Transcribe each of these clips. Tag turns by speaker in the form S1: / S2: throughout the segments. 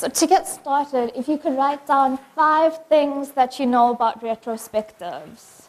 S1: So to get started, if you could write down 5 things that you know about retrospectives.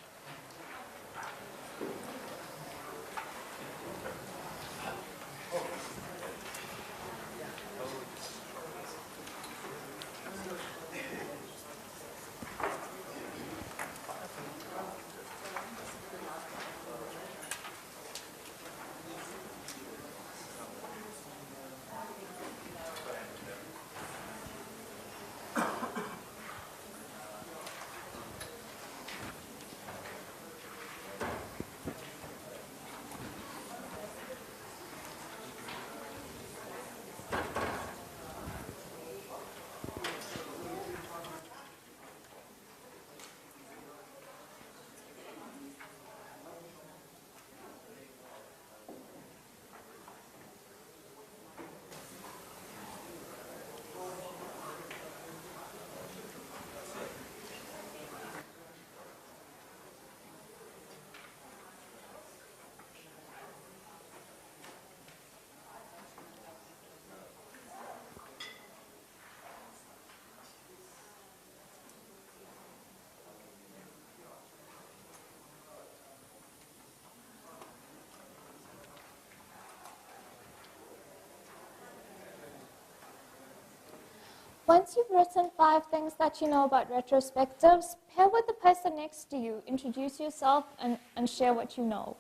S1: Once you've written 5 things that you know about retrospectives, pair with the person next to you, introduce yourself, and share what you know.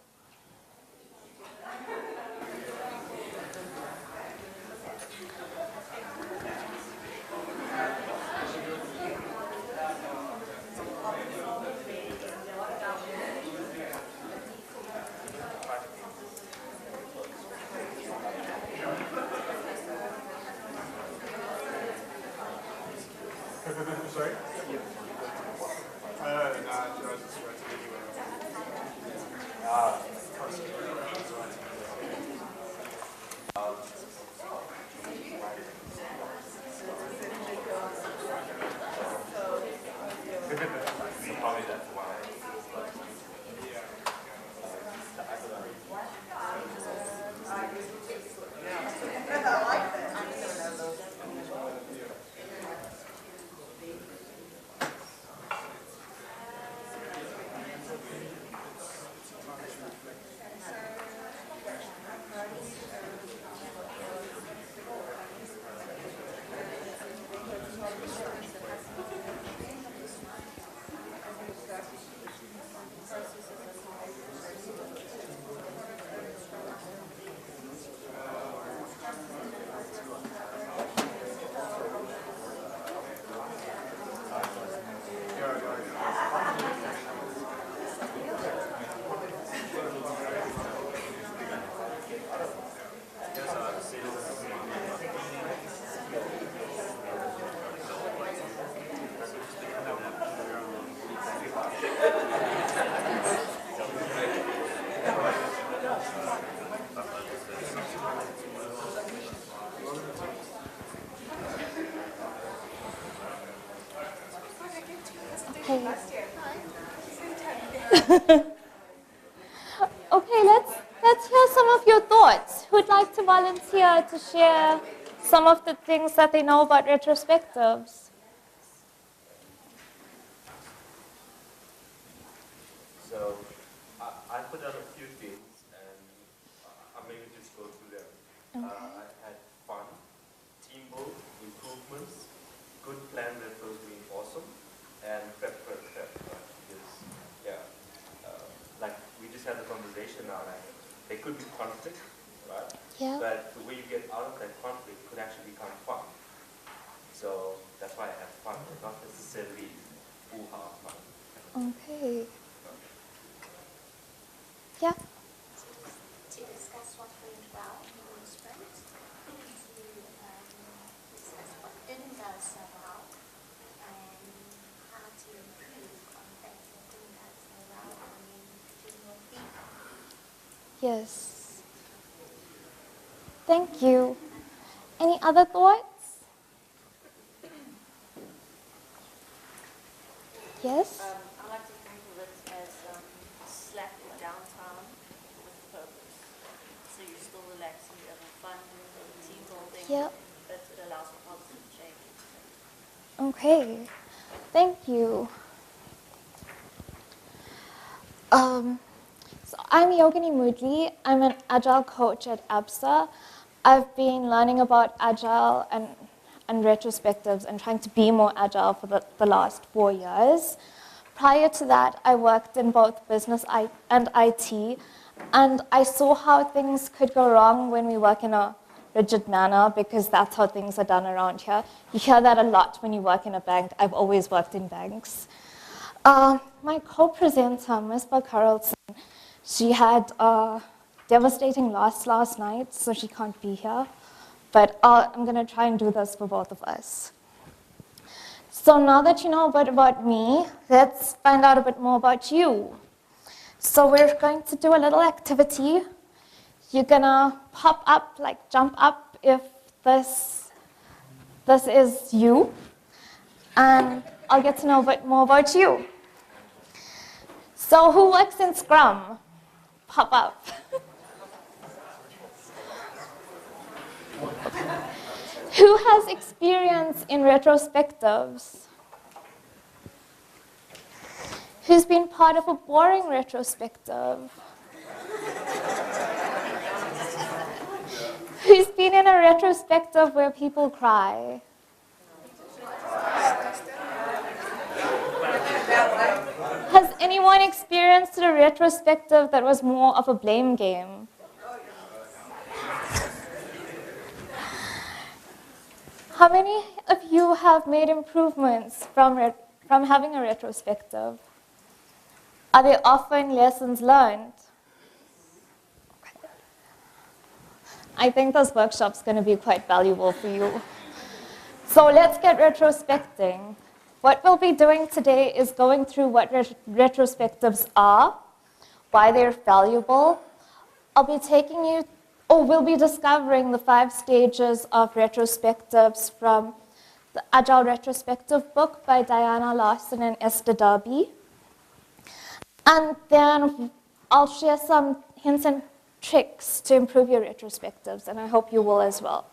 S2: Sorry?
S1: Okay, let's hear some of your thoughts. Who'd like to volunteer to share some of the things that they know about retrospectives?
S3: So I put down a few things, and I'll maybe just go through them.
S1: Okay.
S3: I had fun, teamwork, improvements, good plan retros being awesome, and prep. Because, yeah, like we just had the conversation now, like there could be conflict, right?
S1: Yeah.
S3: But the way you get out of that conflict could actually become fun. So that's why I had fun, not necessarily hoo-ha fun.
S1: Okay. Yeah.
S4: To discuss what went well in the sprint, to discuss what didn't go so well, and how to improve on things that didn't go so well, and then general feedback.
S1: Yes. Thank you. Any other thoughts? Yes?
S5: I like to think of it as slack or downtime with purpose. So you're still relaxing, you're having fun, team building,
S1: Yep.
S5: but it allows for positive change.
S1: Okay, thank you. So I'm Yogini Moodley. I'm an Agile coach at ABSA. I've been learning about Agile and retrospectives and trying to be more Agile for the last 4 years. Prior to that, I worked in both business and IT, and I saw how things could go wrong when we work in a rigid manner, because that's how things are done around here. You hear that a lot when you work in a bank. I've always worked in banks. My co-presenter, Mispah Carelsen, she had a devastating loss last night, so she can't be here. But I'm going to try and do this for both of us. So now that you know a bit about me, let's find out a bit more about you. So we're going to do a little activity. You're going to pop up, like jump up if this is you. And I'll get to know a bit more about you. So who works in Scrum? Pop up. Who has experience in retrospectives? Who's been part of a boring retrospective? Who's been in a retrospective where people cry? Has anyone experienced a retrospective that was more of a blame game? How many of you have made improvements from having a retrospective? Are there often lessons learned? Okay. I think this workshop's going to be quite valuable for you. So let's get retrospecting. What we'll be doing today is going through what retrospectives are, why they're valuable. We'll be discovering the 5 stages of retrospectives from the Agile Retrospective book by Diana Larson and Esther Darby. And then I'll share some hints and tricks to improve your retrospectives, and I hope you will as well.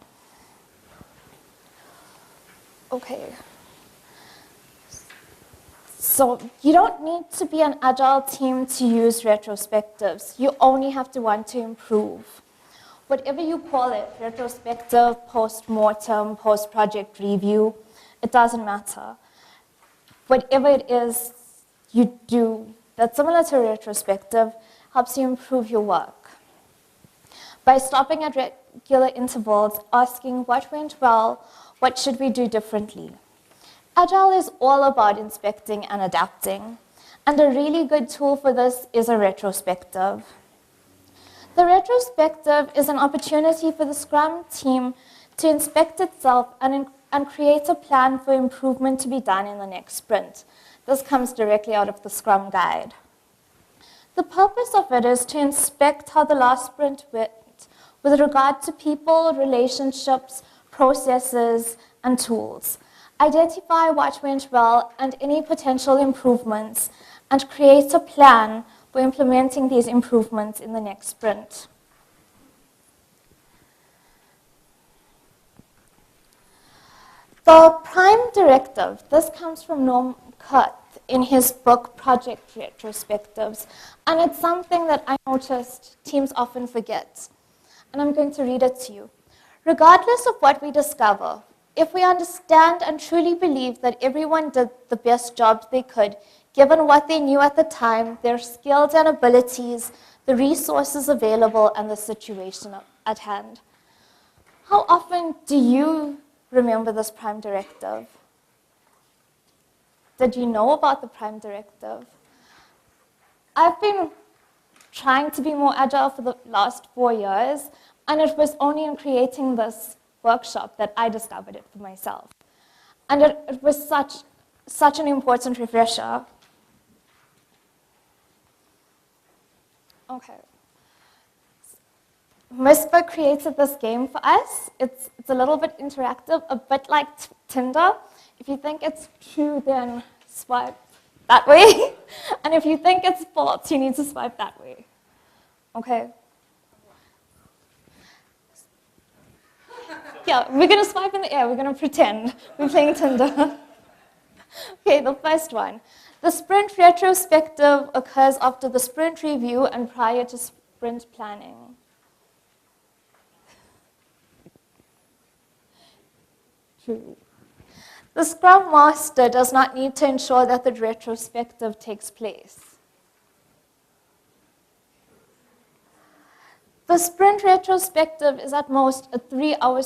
S1: Okay. So you don't need to be an Agile team to use retrospectives. You only have to want to improve. Whatever you call it, retrospective, post-mortem, post-project review, it doesn't matter. Whatever it is you do that's similar to a retrospective helps you improve your work. By stopping at regular intervals, asking what went well, what should we do differently. Agile is all about inspecting and adapting, and a really good tool for this is a retrospective. The retrospective is an opportunity for the Scrum team to inspect itself and create a plan for improvement to be done in the next sprint. This comes directly out of the Scrum Guide. The purpose of it is to inspect how the last sprint went with regard to people, relationships, processes, and tools. Identify what went well and any potential improvements, and create a plan for implementing these improvements in the next sprint. The prime directive, this comes from Norm Kurt in his book Project Retrospectives, and it's something that I noticed teams often forget. And I'm going to read it to you. Regardless of what we discover, if we understand and truly believe that everyone did the best job they could, given what they knew at the time, their skills and abilities, the resources available, and the situation at hand. How often do you remember this prime directive? Did you know about the prime directive? I've been trying to be more agile for the last 4 years, and it was only in creating this workshop that I discovered it for myself. And it was such an important refresher. Okay. Mispah created this game for us. It's a little bit interactive, a bit like Tinder. If you think it's true, then swipe that way. And if you think it's false, you need to swipe that way. Okay? Yeah, we're going to swipe in the air. We're going to pretend we're playing Tinder. Okay, the first one. The sprint retrospective occurs after the sprint review and prior to sprint planning. True. The Scrum Master does not need to ensure that the retrospective takes place. The sprint retrospective is at most a 3-hour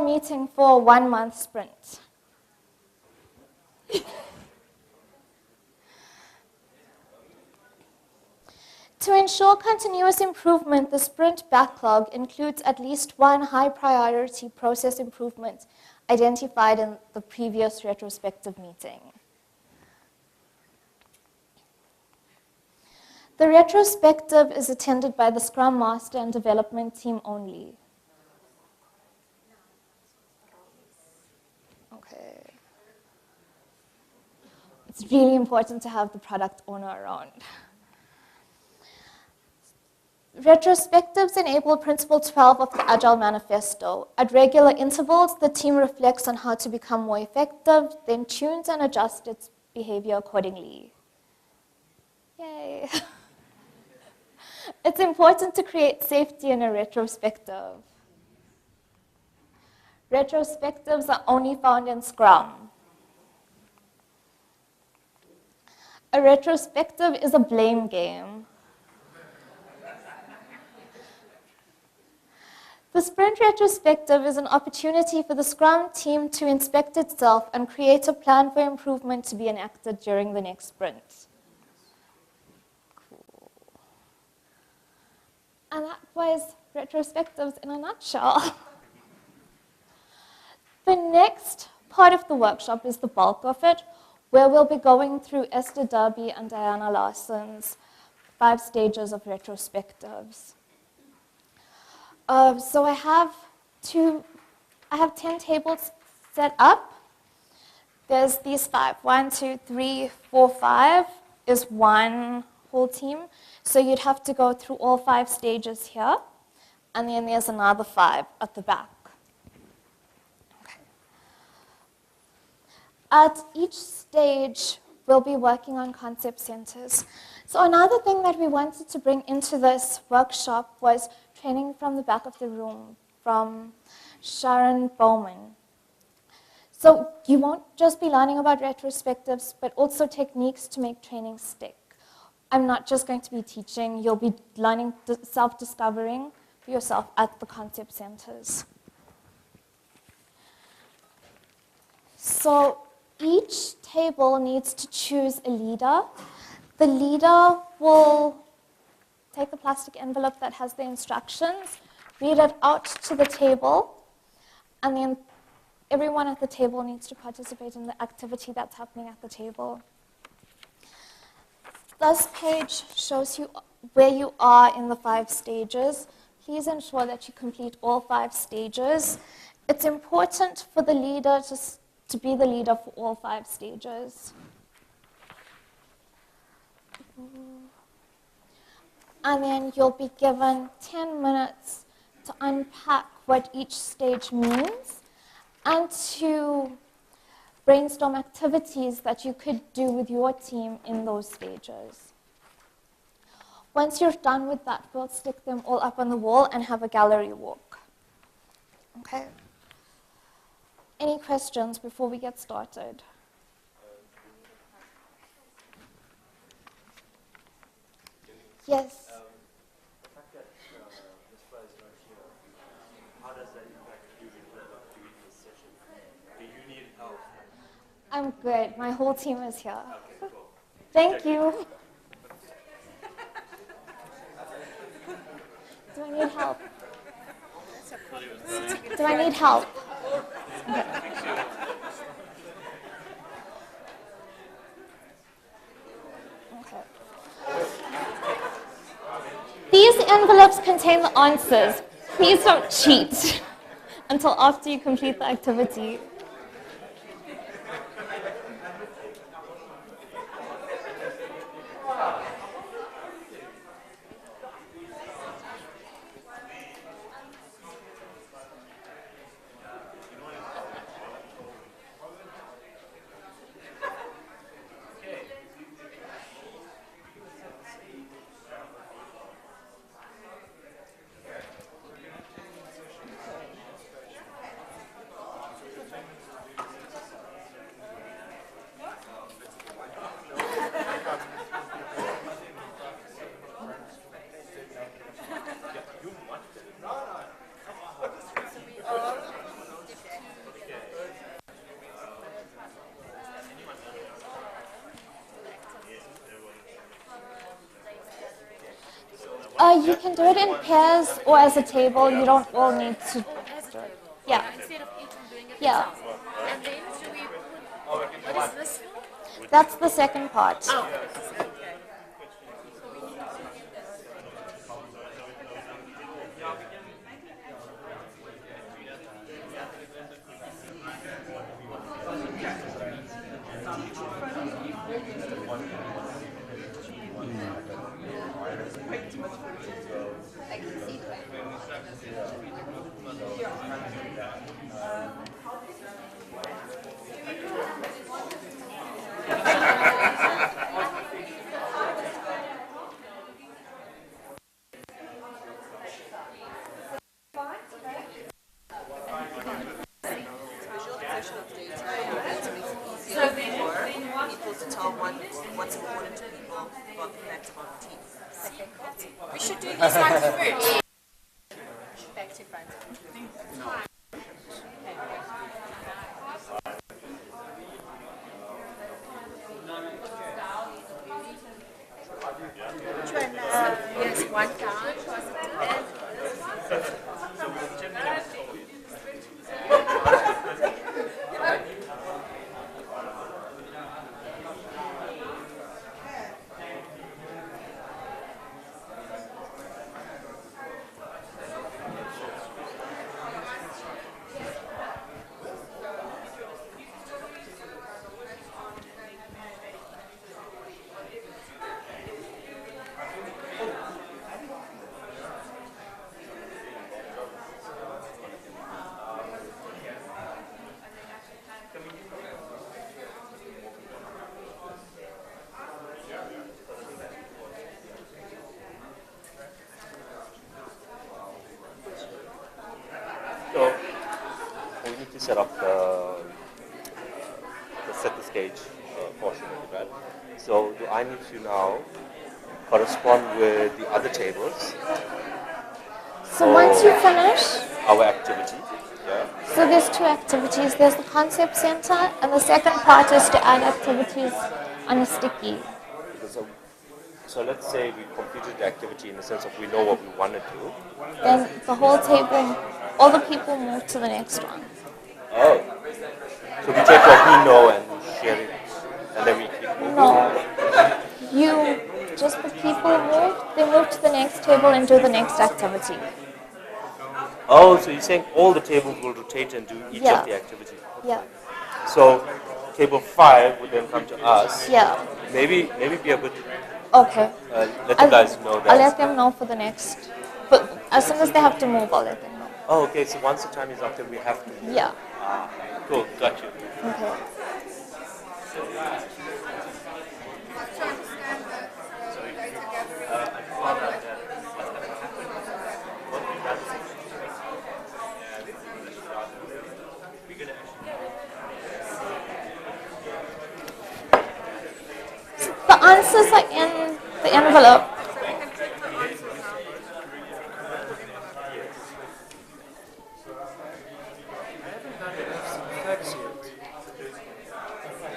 S1: meeting for a 1-month sprint. To ensure continuous improvement, the sprint backlog includes at least one high-priority process improvement identified in the previous retrospective meeting. The retrospective is attended by the Scrum Master and development team only. Okay. It's really important to have the product owner around. Retrospectives enable Principle 12 of the Agile Manifesto. At regular intervals, the team reflects on how to become more effective, then tunes and adjusts its behavior accordingly. Yay. It's important to create safety in a retrospective. Retrospectives are only found in Scrum. A retrospective is a blame game. The sprint retrospective is an opportunity for the Scrum team to inspect itself and create a plan for improvement to be enacted during the next sprint. Cool. And that was retrospectives in a nutshell. The next part of the workshop is the bulk of it, where we'll be going through Esther Derby and Diana Larson's 5 stages of retrospectives. So I have 10 tables set up. There's these 5. 1, 2, 3, 4, 5 is one whole team. So you'd have to go through all 5 stages here. And then there's another 5 at the back. Okay. At each stage, we'll be working on concept centers. So another thing that we wanted to bring into this workshop was training from the back of the room from Sharon Bowman. So you won't just be learning about retrospectives, but also techniques to make training stick. I'm not just going to be teaching, you'll be learning self-discovering for yourself at the concept centers. So each table needs to choose a leader. The leader will take the plastic envelope that has the instructions, read it out to the table, and then everyone at the table needs to participate in the activity that's happening at the table. This page shows you where you are in the 5 stages. Please ensure that you complete all 5 stages. It's important for the leader to be the leader for all 5 stages. And then you'll be given 10 minutes to unpack what each stage means and to brainstorm activities that you could do with your team in those stages. Once you're done with that, we'll stick them all up on the wall and have a gallery walk. Okay? Any questions before we get started? Yes?
S3: The fact that Mispah is not here, how does that impact you during this session? Do you need help?
S1: I'm good. My whole team is here.
S3: Okay, cool.
S1: Thank you. Do I need help? Do I need help? Okay. These envelopes contain the answers. Please don't cheat until after you complete the activity. You can do it in pairs or as a table. You don't all need to do it. Yeah.
S5: Instead of each one doing it
S1: Yeah.
S5: themselves. And then do we put, what is this for?
S1: That's the second part.
S5: Oh, okay.
S2: Visualization of data and to make it easier for people to tell what's important to people about the facts about the team.
S5: We should do this one first. Back to front. Which one? Yes, one down.
S3: So we need to set up the set the stage portion of it, right? So do I need to now correspond with the other tables,
S1: So once you finish,
S3: our activity? Yeah.
S1: so there's two activities. There's the concept center, and the second part is to add activities on a sticky.
S3: Because so let's say we completed the activity in the sense of we know what we want to do.
S1: Then the whole table, all the people move to the next one.
S3: Oh. So we take what we know and we share it, and then we keep moving.
S1: No, you just the people move. They move to the next table and do the next activity.
S3: Oh, so you're saying all the tables will rotate and do each
S1: Yeah.
S3: of the activities.
S1: Yeah,
S3: So table 5 would then come to us.
S1: yeah.
S3: Maybe be a bit.
S1: Okay.
S3: Let you guys know that.
S1: I'll let them know for the next. But as soon as they have to move, I'll let them know.
S3: Oh, okay. So once the time is up, then we have to.
S1: Yeah.
S3: Cool. Got you.
S1: Okay. The answers are in the envelope.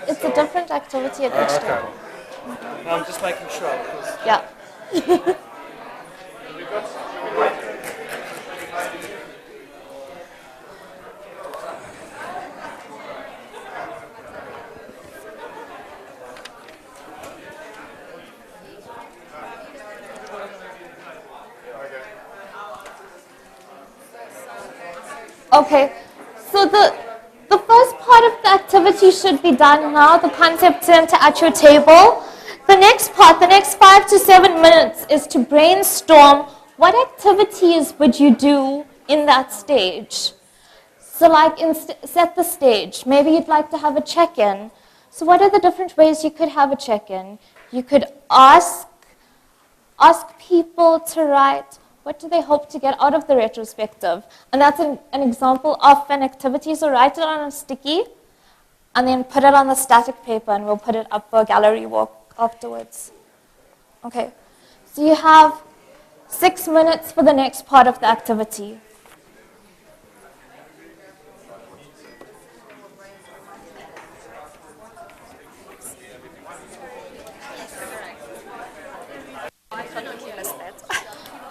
S1: It's a different activity at each table.
S6: No, I'm just making sure. Because
S1: Yeah. Okay, so the first part of the activity should be done now, the concept center at your table. The next part, the next 5 to 7 minutes, is to brainstorm what activities would you do in that stage. So like set the stage. Maybe you'd like to have a check-in. So what are the different ways you could have a check-in? You could ask people to write what do they hope to get out of the retrospective. And that's an example of an activity. So write it on a sticky and then put it on the static paper and we'll put it up for a gallery walk afterwards. Okay, so you have 6 minutes for the next part of the activity.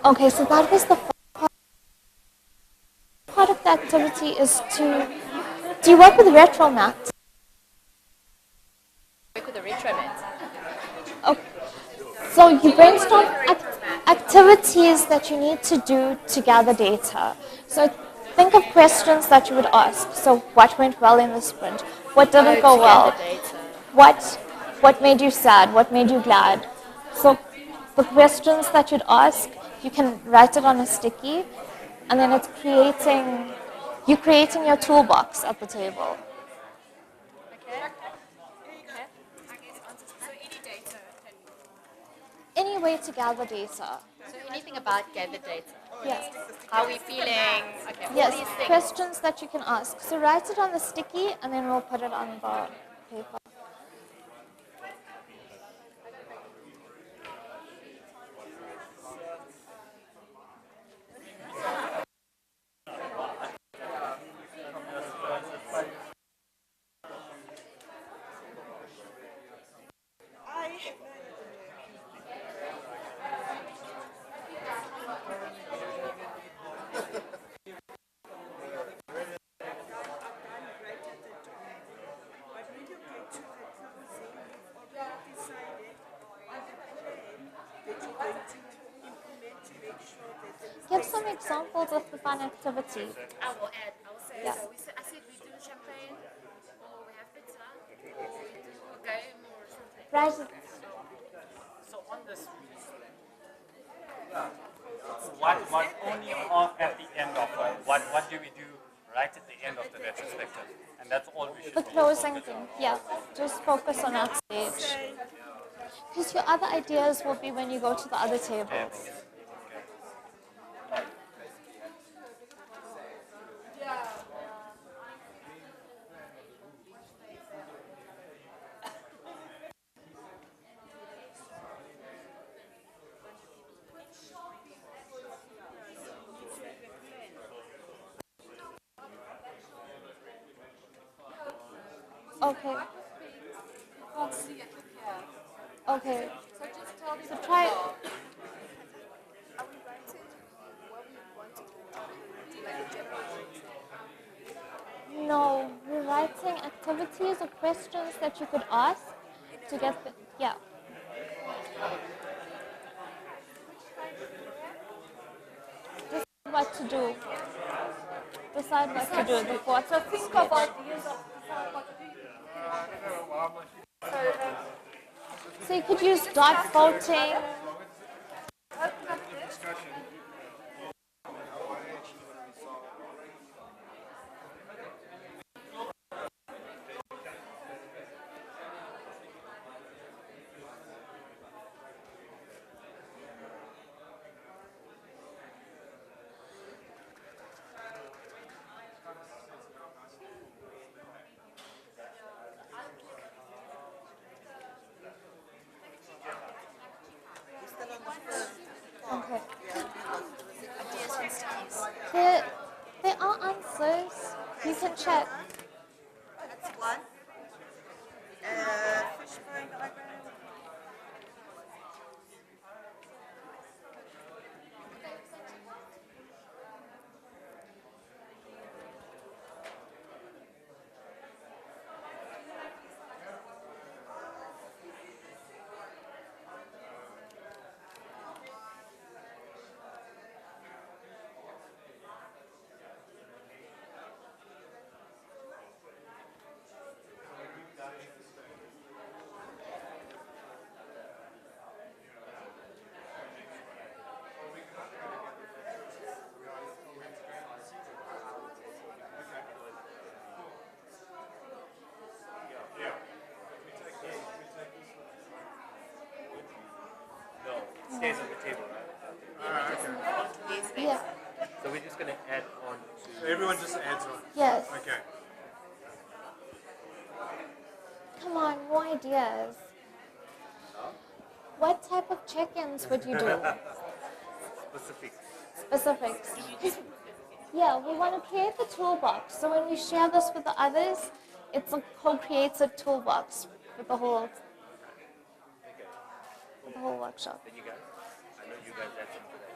S1: Okay, so that was the first part of the activity is to, do you work with retromat?
S5: Work with the retromat.
S1: Okay. So you brainstorm activities that you need to do to gather data. So think of questions that you would ask. So what went well in the sprint? What didn't go well? What made you sad? What made you glad? So the questions that you'd ask, you can write it on a sticky, and then it's creating your toolbox at the table.
S5: Okay.
S1: Any way to gather data.
S5: So anything about gathered data.
S1: Yes.
S5: How are we feeling? Okay, all
S1: Yes,
S5: these things.
S1: questions that you can ask. So write it on the sticky, and then we'll put it on the paper. Give some examples of the fun activity.
S5: I will say,
S1: Yeah.
S5: I said we do champagne, or we have pizza, or we do a game or something.
S1: Right.
S6: So on this, what only at the end of it? What do we do right at the end of the retrospective? And that's all we should
S1: The
S6: be
S1: closing
S6: focused
S1: thing,
S6: on.
S1: yeah. Just focus on that stage. Because your other ideas will be when you go to the other tables. Okay. Okay. So try. No, we're writing activities or questions that you could ask to get the, yeah. Decide what to do. Decide what to do. The fourth think of ideas of so you could use dot voting. Okay.
S2: Ideas and stickies.
S1: There are answers. You can check.
S2: That's one. Fishbone diagram.
S3: No, stays on the table, right?
S1: Yeah.
S3: So we're just going to add on to...
S7: So everyone just adds on.
S1: Yes.
S7: Okay.
S1: Come on, more ideas. What type of check-ins would you do?
S3: Specifics.
S1: Specifics. Yeah, we want to create the toolbox. So when we share this with the others, it's a co-created toolbox with the whole workshop.
S3: Then you guys, I know you guys had some for that.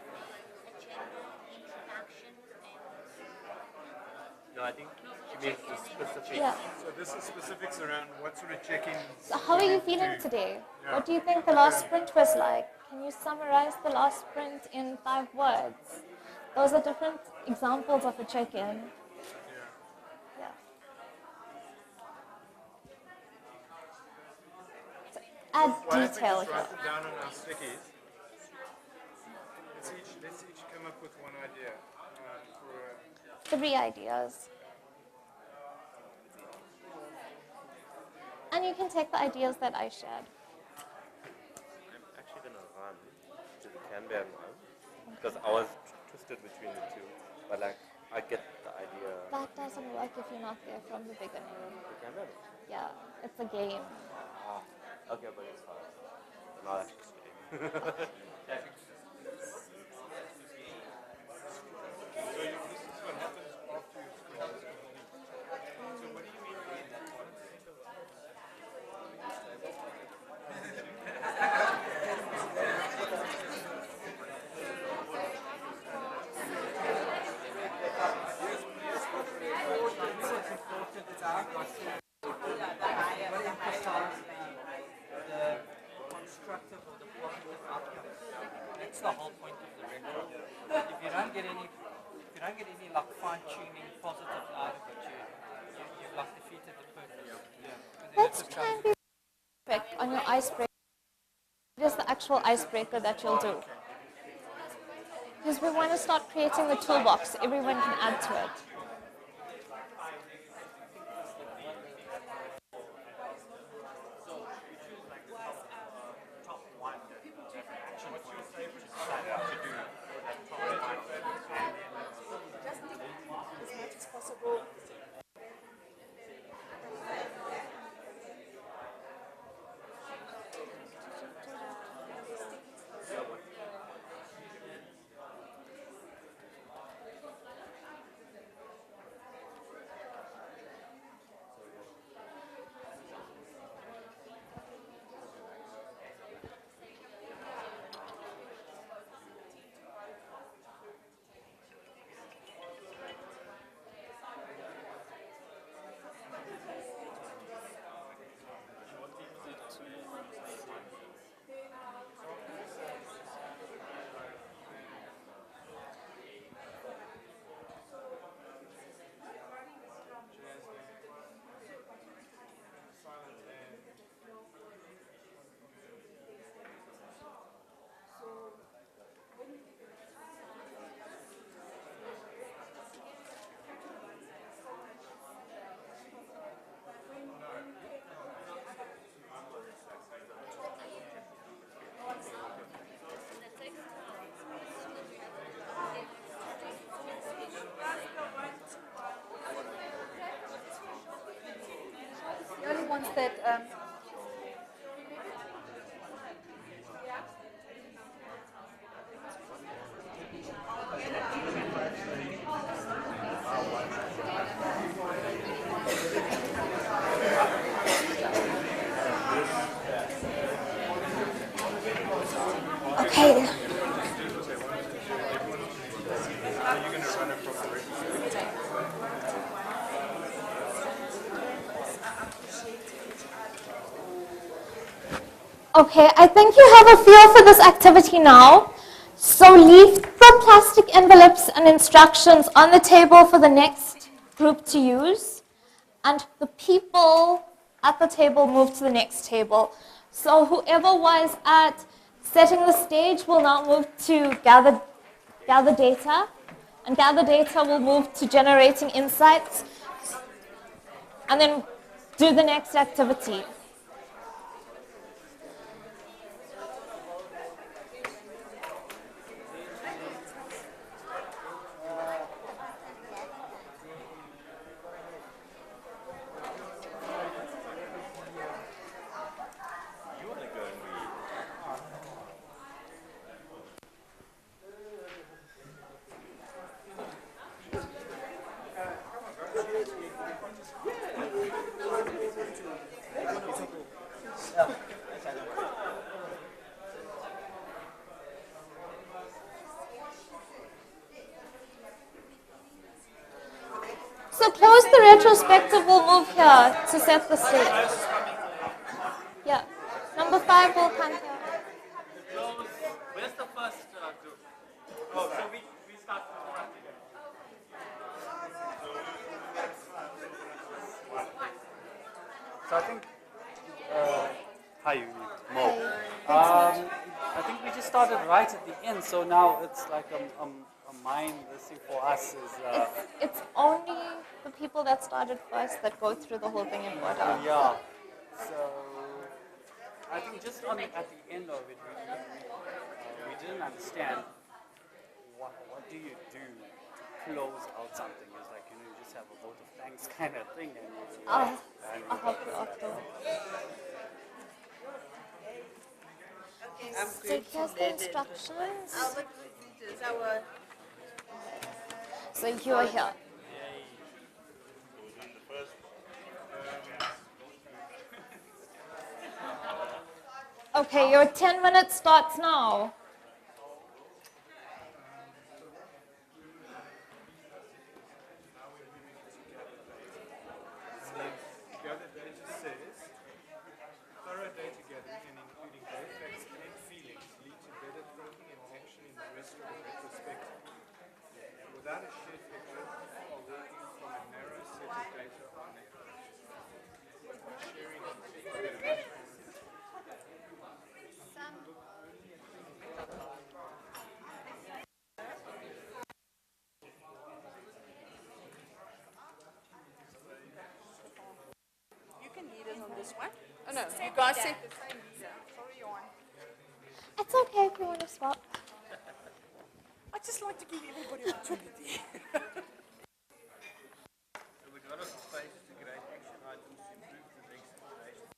S3: No, I think she means the specific.
S1: Yeah.
S7: So this is specifics around what sort of check-in.
S1: So how are you feeling today? What do you think the last sprint was like? Can you summarize the last sprint in 5 words? Those are different examples of a check-in. Yeah. So add
S7: Why don't we
S1: detail
S7: just
S1: here.
S7: write it down on our stickies? Let's each come up with one idea for
S1: 3 ideas. And you can take the ideas that I shared.
S3: I'm actually going to run to the Canberra one because I was twisted between the two. But like, I get the idea.
S1: That doesn't work if you're not there from the beginning.
S3: The Canberra?
S1: Yeah, it's a game.
S3: Ah, okay, but it's fine. Now that's just kidding.
S8: That's the whole point of the retro. If you don't get any like fine tuning positives out of it, you've like defeated the purpose.
S1: Let's try and be perfect on your icebreaker. It is the actual icebreaker that you'll do. Because we want to start creating the toolbox. Everyone can add to it.
S2: As much as possible.
S9: The only ones that
S1: Okay. Okay, I think you have a feel for this activity now. So leave the plastic envelopes and instructions on the table for the next group to use. And the people at the table move to the next table. So whoever was at setting the stage will now move to gather data. And gather data will move to generating insights. And then do the next activity. move here to set the stage. Yeah. Number 5 will come here.
S6: Where's the first group? Oh, so we start from the front again. So I think, hi, Mo. I think we just started right at the end, so now it's like a mind thing for us is.
S1: It's only the people that started first that go through the whole thing in order.
S6: Yeah. So I think just at the end of it, we didn't understand what do you do to close out something. It's like, you just have a vote of thanks kind of thing.
S1: I'll help you afterwards. So here's the instructions. So you are here. Okay, your 10 minutes starts now.
S7: Gather data says, thorough data gathering and including both facts and feelings lead to better thinking and action in the rest of the retrospective. Without a shared picture, people are working from a narrow set of data on their own. By sharing it,
S2: You can lead us on this one. Oh no, you guys said the same leader. Sorry, Johan.
S1: It's okay if you want to swap.
S2: I just like to give everybody opportunity.
S8: So we develop space to create action items to improve the next iteration.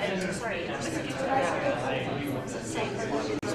S8: And decide whether it is.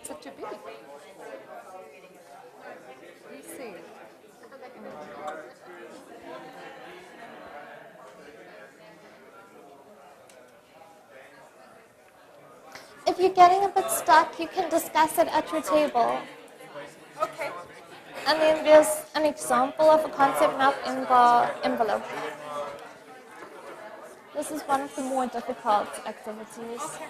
S9: Such a big. You see.
S1: If you're getting a bit stuck, you can discuss it at your table.
S9: Okay.
S1: And then there's an example of a concept map in the envelope. This is one of the more difficult activities.
S9: Okay.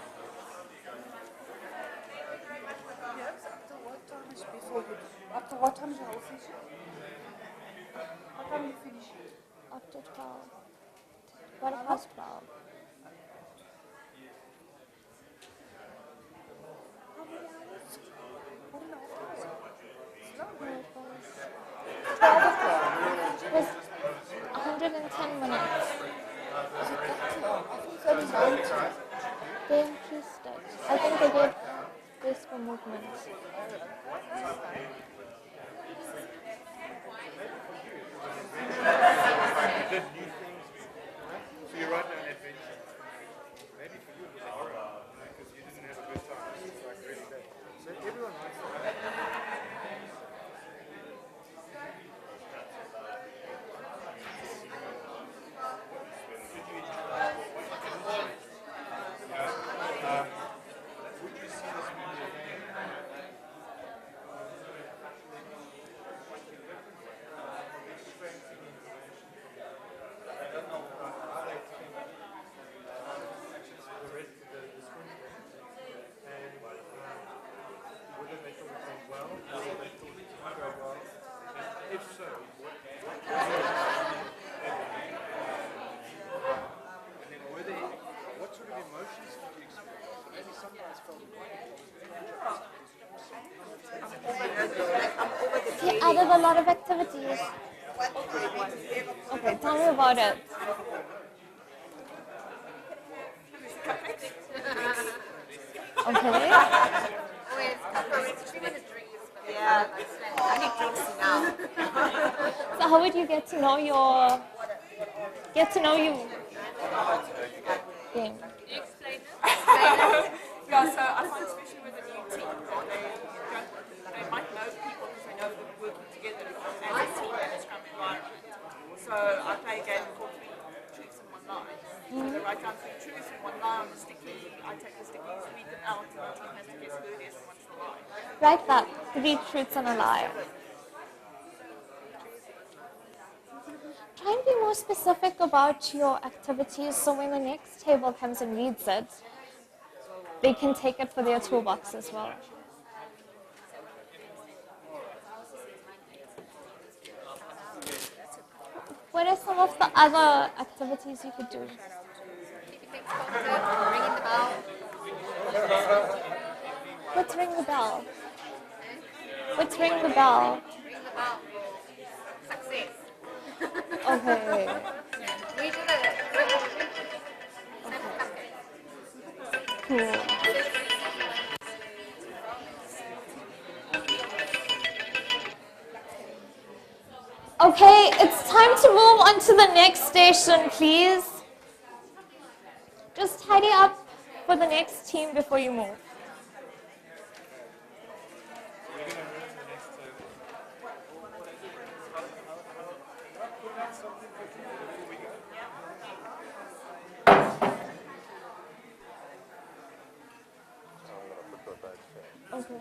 S9: Yes, after what time is before you? After what time is your whole session? What time you finish?
S1: After 12. 12:15.
S9: How many hours? 1.5 hours.
S1: No, it was 110 minutes.
S9: Is it that long? I think that is 90.
S1: They increased it. I think they gave space for movement.
S7: Did new things. So you write down adventure. Maybe for you it was a horror, because you didn't have a good time. It's like really bad. So everyone writes that. Would you see this movie again? Whether they thought it went well, whether they thought it didn't go well, and if so, and then what sort of emotions did you experience? So maybe some guys felt
S1: He added a lot of activities. Okay, tell me about it. Okay.
S2: Yeah, I need drinks now.
S1: So how would you get to know you game?
S10: Yeah, so I find especially with a new team, they might know people because they know they're working together as a team in a scrum environment. So I play a game called 3 truths and 1 lie. So they write down 3 truths and 1 lie on the sticky. I take the stickies, read them out, and the team has to guess
S1: Write that, 3 truths and a lie. Try and be more specific about your activities so when the next table comes and reads it, they can take it for their toolbox as well. What are some of the other activities you could do?
S4: Ringing the bell.
S1: What's ring the bell? What's ring the bell?
S4: Ring the bell. Success.
S1: Okay.
S4: We did it.
S1: Cool. Okay, it's time to move on to the next station, please. Just tidy up for the next team before you move. Okay.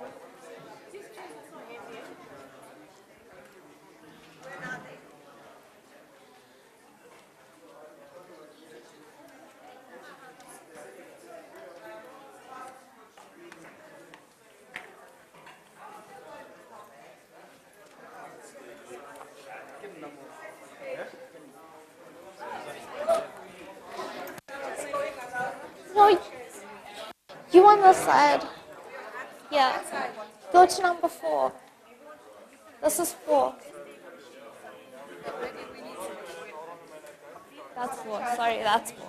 S1: No, you on this side. Yeah. Go to number 4. This is 4. That's 4. Sorry, that's 4.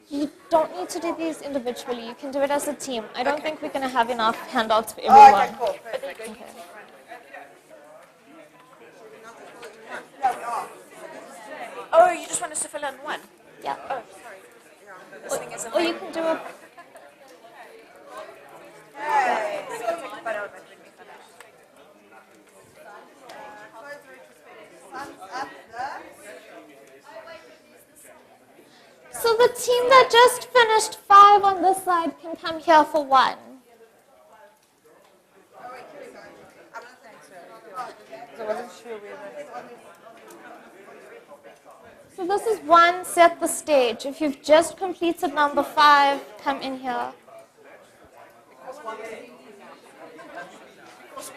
S1: You don't need to do these individually. You can do it as a team. I don't think we're going to have enough handouts for everyone.
S9: Oh, okay, cool. Perfect.
S1: Okay.
S10: Oh, you just want us to fill in one?
S1: Yeah.
S10: Oh, sorry. This thing is
S1: Or you can do a...
S9: Hey.
S1: So the team that just finished 5 on this side can come here for 1.
S9: I wasn't sure whether.
S1: So this is 1, set the stage. If you've just completed number 5, come in here.
S9: Because we're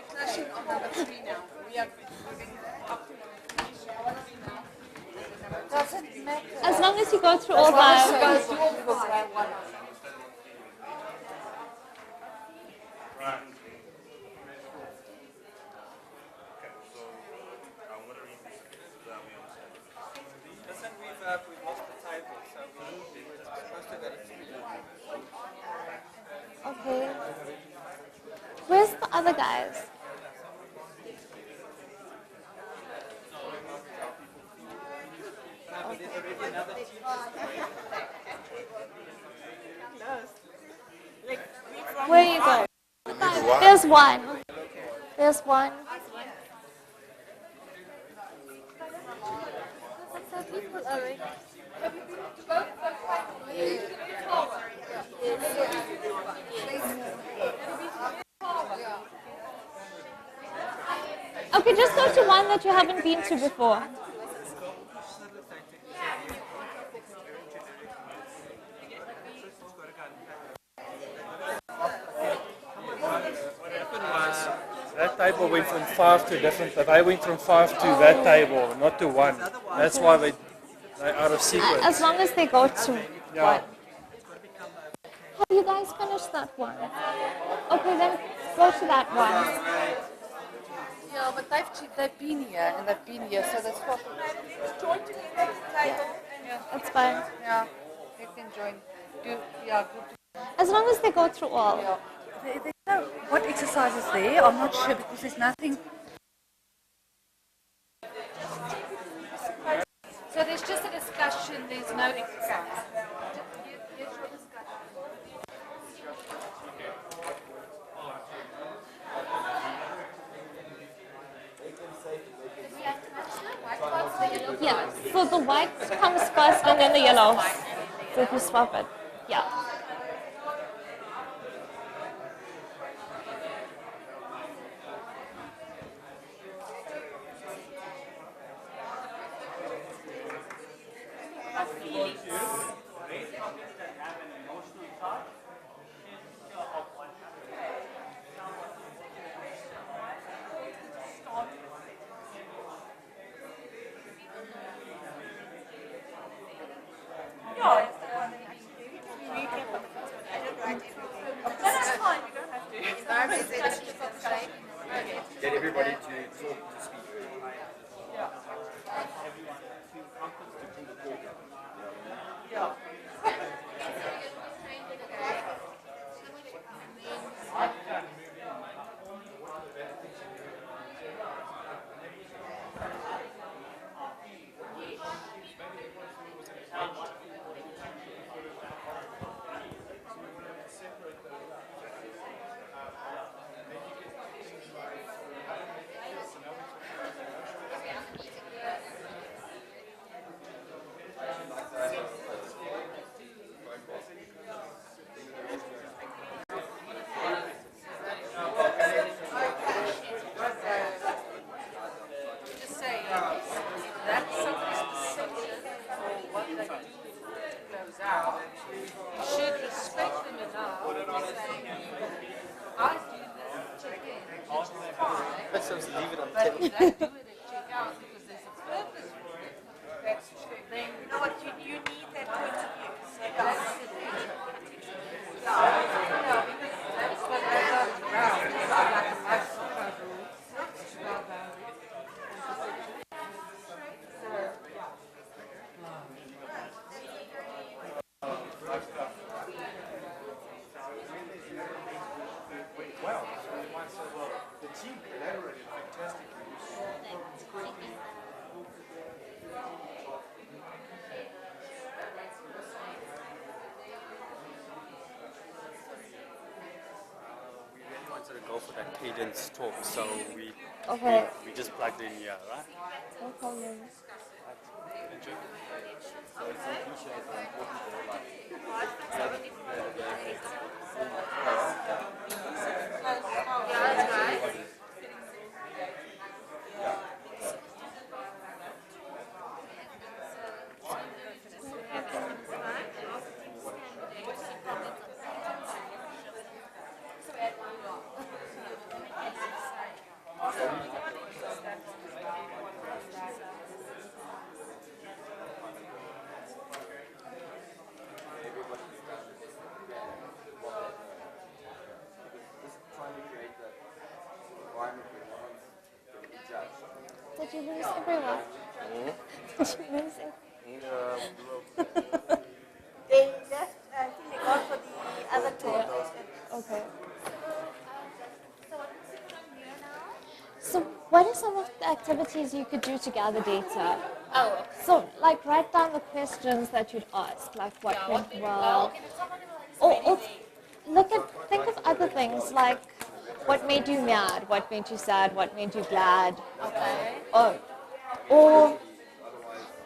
S9: clashing on number 3 now. We are moving up to doesn't matter.
S1: As long as you go through all 5.
S8: Listen, we've lost the table, so we're supposed to go to 3.
S1: Okay. Where's the other guys?
S8: But there's already another team.
S1: Where you go? There's 1. There's 1. Okay, just go to one that you haven't been to before.
S7: That table went from 5 to different, but I went from 5 to that table, not to 1. That's why they're out of sequence.
S1: As long as they go to
S7: Yeah.
S1: 1. Have you guys finished that one? Okay, then go to that one.
S9: Yeah, but they've been here and they've been here, so that's what. Join to the next table. Yeah,
S1: That's fine.
S9: yeah, they can join. Good.
S1: As long as they go through all.
S9: Yeah. There's no what exercise is there? I'm not sure because there's nothing.
S5: So there's just a discussion, there's no exercise.
S1: Yeah, so the white comes first and then the yellow. So if you swap it, yeah.
S6: Get everybody to talk to speak.
S10: Just say that's something specific for what they do to close out. You should respect them enough to say, I do this, check in.
S6: Let's just leave it on the
S10: But
S6: table.
S10: if they do it at checkout because there's a purpose for it, then you know what, you need that point of view. So that's the thing. Yeah, because that's what goes on around. It's not like a lifestyle rule. It's about boundaries.
S7: Well, so you might say, well, the team collaborated fantastically. We solved problems quickly.
S6: We really wanted to go for that cadence talk, so
S1: Okay.
S6: we just plugged in here, right?
S1: No problem. Did you lose everyone? Did you lose it?
S9: They left, I think they got for the other two.
S1: Okay.
S4: So what is it from here now?
S1: So what are some of the activities you could do to gather data?
S5: Oh, okay.
S1: So like write down the questions that you'd ask, like what
S5: Yeah,
S1: went
S5: what
S1: well.
S5: okay, but someone will
S1: Think of other things like what made you mad, what made you sad, what made you glad.
S5: Okay.
S1: Or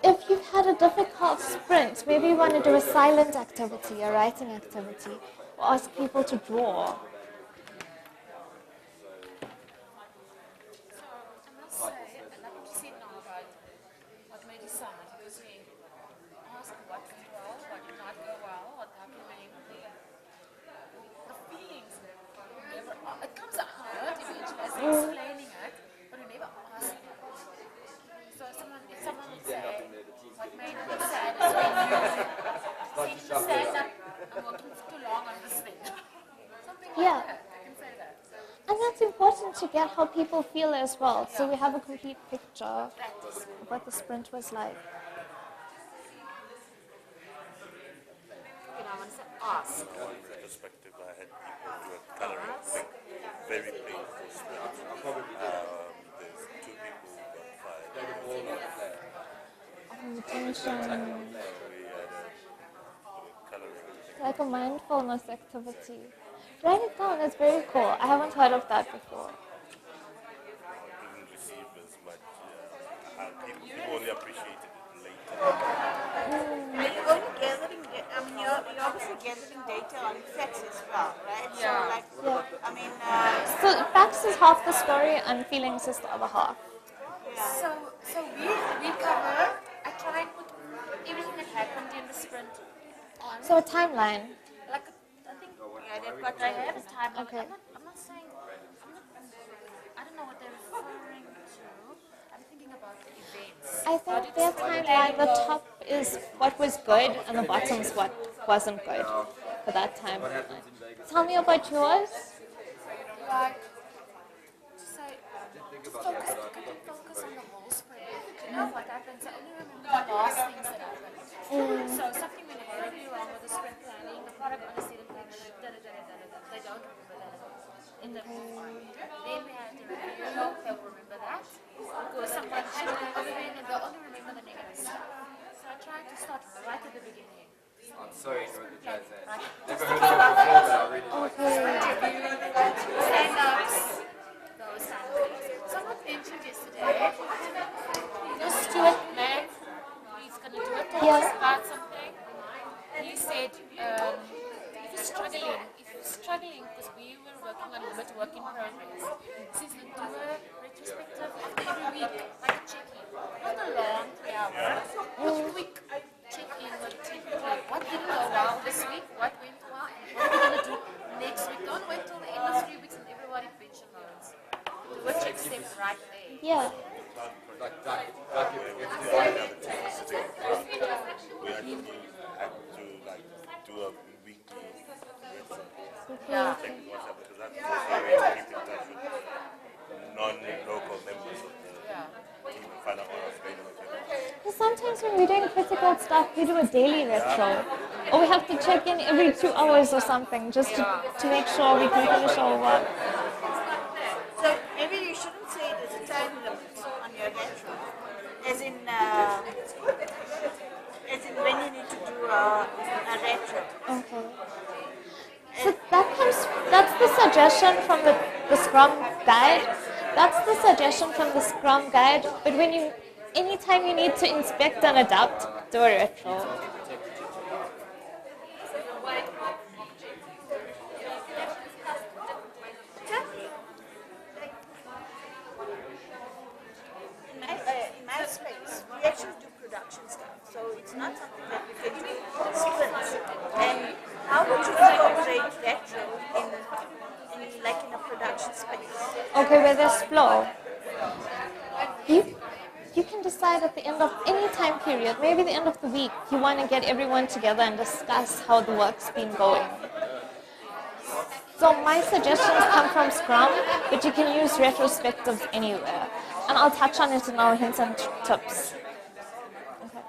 S1: if you've had a difficult sprint, maybe you want to do a silent activity, a writing activity, or ask people to draw.
S10: So I must say, I like what you said now about what made you sad. Because we ask what went well, what did not go well, what happened. The feelings never, it comes out eventually as you're explaining it, but we never ask it. So if someone would say, what made me sad is when you seem to stand up, I'm working too long on this thing. Something like
S1: Yeah.
S10: that, I can say that. So,
S1: And that's important to get how people feel as well, so we have a complete picture of what the sprint was like.
S10: I want to ask.
S11: Retrospective, I had people do a coloring thing, very painful sprint. There's two people who got fired.
S1: Retention,
S11: We had a coloring thing.
S1: like a mindfulness activity. Write it down, it's very cool. I haven't heard of that before.
S11: Didn't receive as much. People only appreciated it later.
S9: Are you going to gathering? actually gathering data on facts as well, right?
S10: Yeah.
S9: So like,
S1: Yeah.
S9: I mean,
S1: So facts is half the story and feelings is the other half.
S5: So we cover, I try and put everything that happened in the sprint on.
S1: So a timeline.
S5: Like, I think
S9: they've got
S5: I have a timeline.
S1: Okay.
S5: I'm not saying, I don't know what they're referring to. I'm thinking about the events.
S1: I think their timeline, the top is what was good and the bottom is what wasn't good for that time. Tell me about yours.
S5: Like, just focus on the whole sprint. You know what happens? I only remember the last things that happened. So something went horribly wrong with the sprint planning. The product honestly didn't think they don't remember that in the then we had to review. They'll remember that because someone should have everything and they'll only remember the negative stuff. So I tried to start right at the beginning.
S8: I'm sorry to apologize.
S5: Right.
S8: Never heard of it before, but I really like it.
S5: Stand-ups, those kind of things. Someone mentioned yesterday, Stuart Mac, he's going to do a talk about something. He said, if you're struggling, because we were working on limit work in progress, he says, do a retrospective after every week, like a check-in. Not a long 3 hours, but a quick check-in with technically what didn't go well this week, what went well, and what are we going to do next week. Don't wait till the end of 3 weeks and everybody pension loans. Do a check step right there.
S1: Yeah.
S11: We actually had to like do a weekly
S5: Yeah.
S11: check what's up because that's also a way to keep in touch with non-local members of the team and find out what else going on with them.
S1: Well, sometimes when we're doing critical stuff, we do a daily retro. Or we have to check in every 2 hours or something just to make sure we can finish our work.
S9: so maybe you shouldn't say there's a time limit on your retro, as in when you need to do a retro.
S1: Okay. So that's the suggestion from the Scrum guide. That's the suggestion from the Scrum guide. But anytime you need to inspect and adapt, do a retro.
S9: In my space, we actually do production stuff, so it's not something that we can do sprints. And how would you incorporate retro in a production space?
S1: Okay, where there's flow. You can decide at the end of any time period, maybe the end of the week, you want to get everyone together and discuss how the work's been going. So my suggestions come from Scrum, but you can use retrospectives anywhere. And I'll touch on it in our hints and tips. Okay.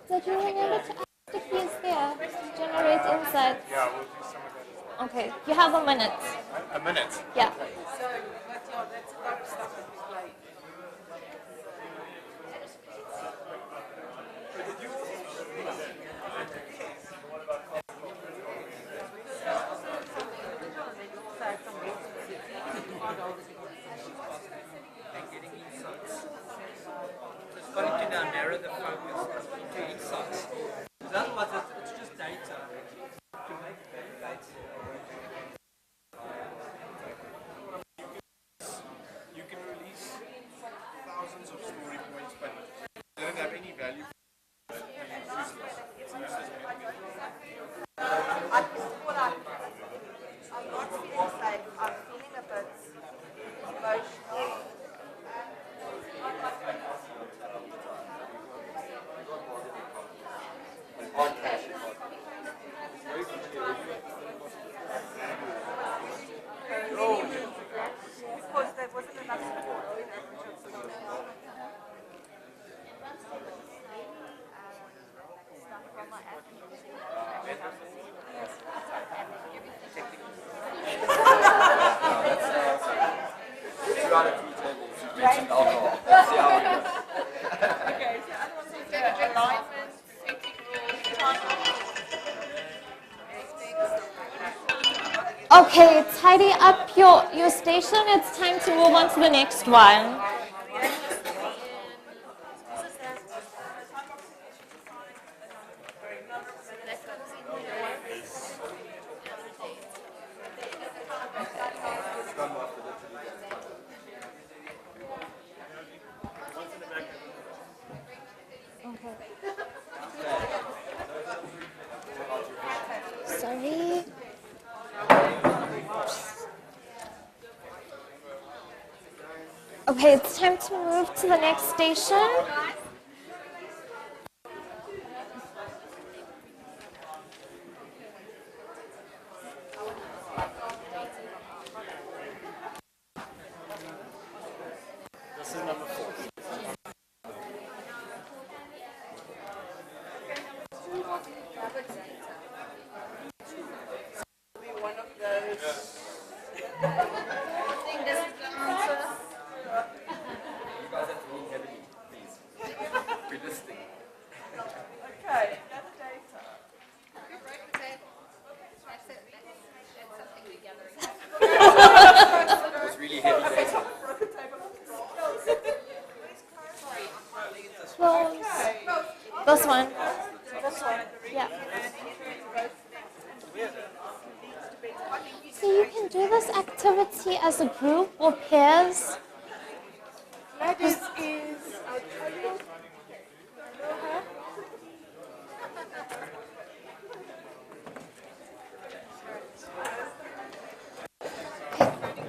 S1: Did you remember to add the keys there? Generate insights.
S7: Yeah, we'll do some of that.
S1: Okay, you have a minute.
S7: A minute.
S1: Yeah.
S8: And getting insights. It's got to now narrow the focus into insights. Because otherwise it's just data. To make data.
S7: You can release thousands of story points, but they don't have any value.
S9: I'm not feeling sad, I'm feeling a bit emotional.
S1: up your station, it's time to move on to the next one. Sorry. Okay, it's time to move to the next station.
S6: This is number 4.
S10: One of those. Okay, that's data.
S12: It's really heavy data.
S1: This one.
S10: This one.
S1: Yeah. So you can do this activity as a group or pairs.
S10: Gladys is
S1: I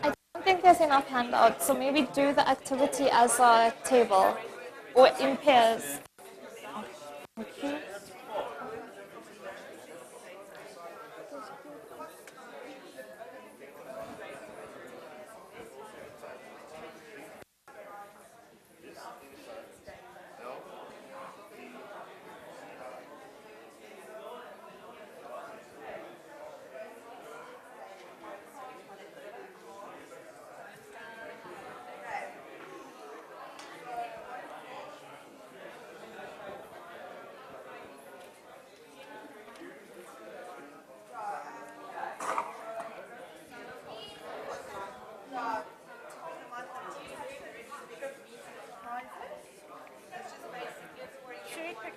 S1: don't think there's enough handouts, so maybe do the activity as a table or in pairs. Okay.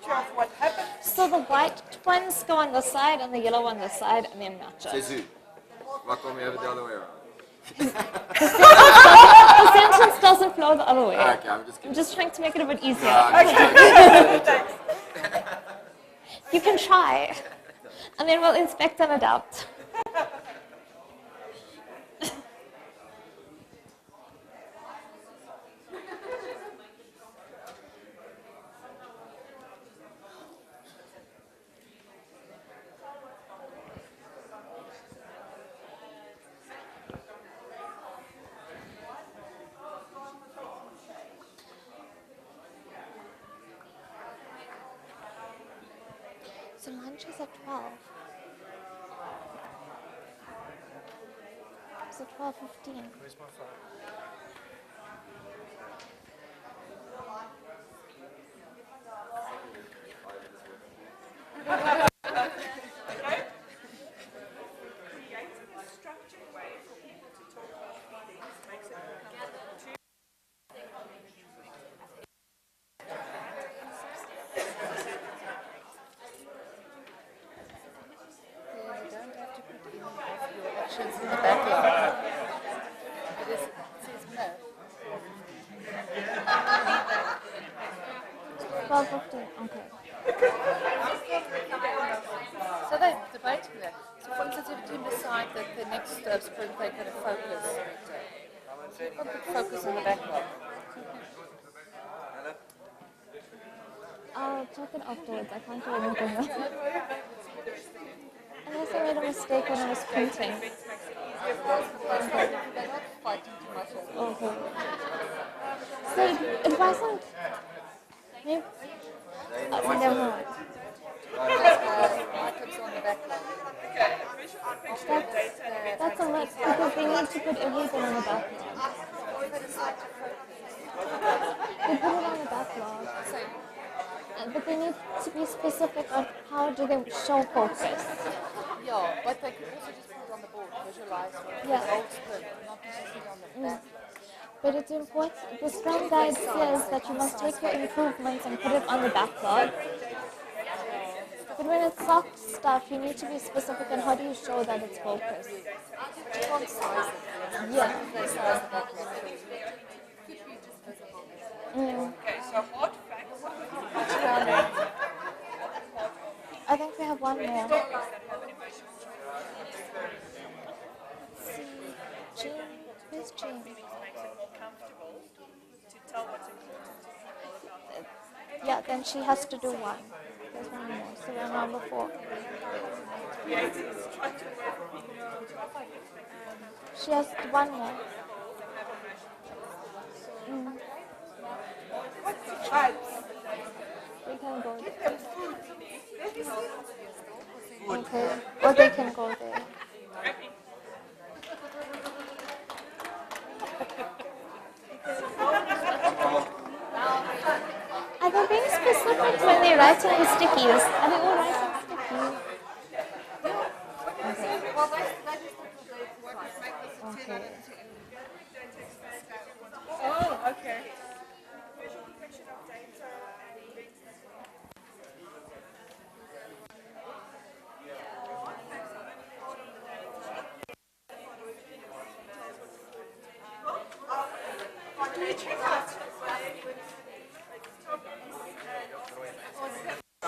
S10: picture of what happened.
S1: So the white ones go on the side and the yellow on the side and then match
S12: Says
S1: it.
S12: who? Why can't we have it the other way around?
S1: The sentence doesn't flow the other way.
S12: Okay, I'm just kidding.
S1: I'm just trying to make it a bit easier.
S12: Okay.
S1: You can try, and then we'll inspect and adapt. So lunch is at 12. It's at 12:15.
S7: Where's my phone?
S10: Creating a structured way for people to talk about feelings makes it too.
S13: You don't have to put any of your actions in the backlog. It says no.
S1: 12:15. Okay.
S13: So they're debating that. So for instance, if you decide that the next sprint they're going to focus, so you've got to focus on the backlog.
S1: I'll check it afterwards. I can't do anything else. Unless I made a mistake when I was printing.
S13: They're not fighting too much.
S1: Okay. So it wasn't. Maybe, never mind.
S13: Items on the backlog.
S1: That's a lot because they need to put everything on the backlog. They put it on the backlog. But they need to be specific on how do they show focus.
S13: Yeah, but they could also just put it on the board, visualize what
S1: Yeah.
S13: the old sprint, not necessarily on the backlog.
S1: But it's important, the Scrum Guide says that you must take your improvements and put it on the backlog. But when it's soft stuff, you need to be specific on how do you show that it's focused.
S13: You can't size it.
S1: Yeah.
S13: They size the backlog for you. Could be just visible.
S10: Okay, so what facts?
S1: I think we have one more. Jean, who's Jean?
S10: Makes it more comfortable to tell what's important to people about
S1: Yeah, then she has to do one. There's one more, so we're on number 4. She has one more. We can go there. Okay, or they can go there. Are they being specific when they're writing the stickies? Are they all writing stickies? Okay.
S10: Oh, okay.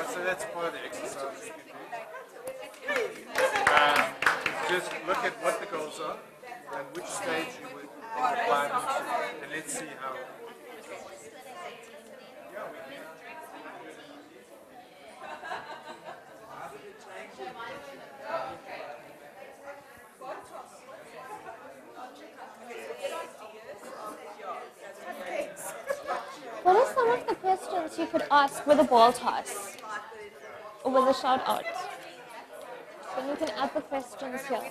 S7: So that's part of the exercise. Just look at what the goals are and which stage you would apply them to, and let's see how.
S1: What are some of the questions you could ask with a ball toss or with a shout out? Then you can add the questions here.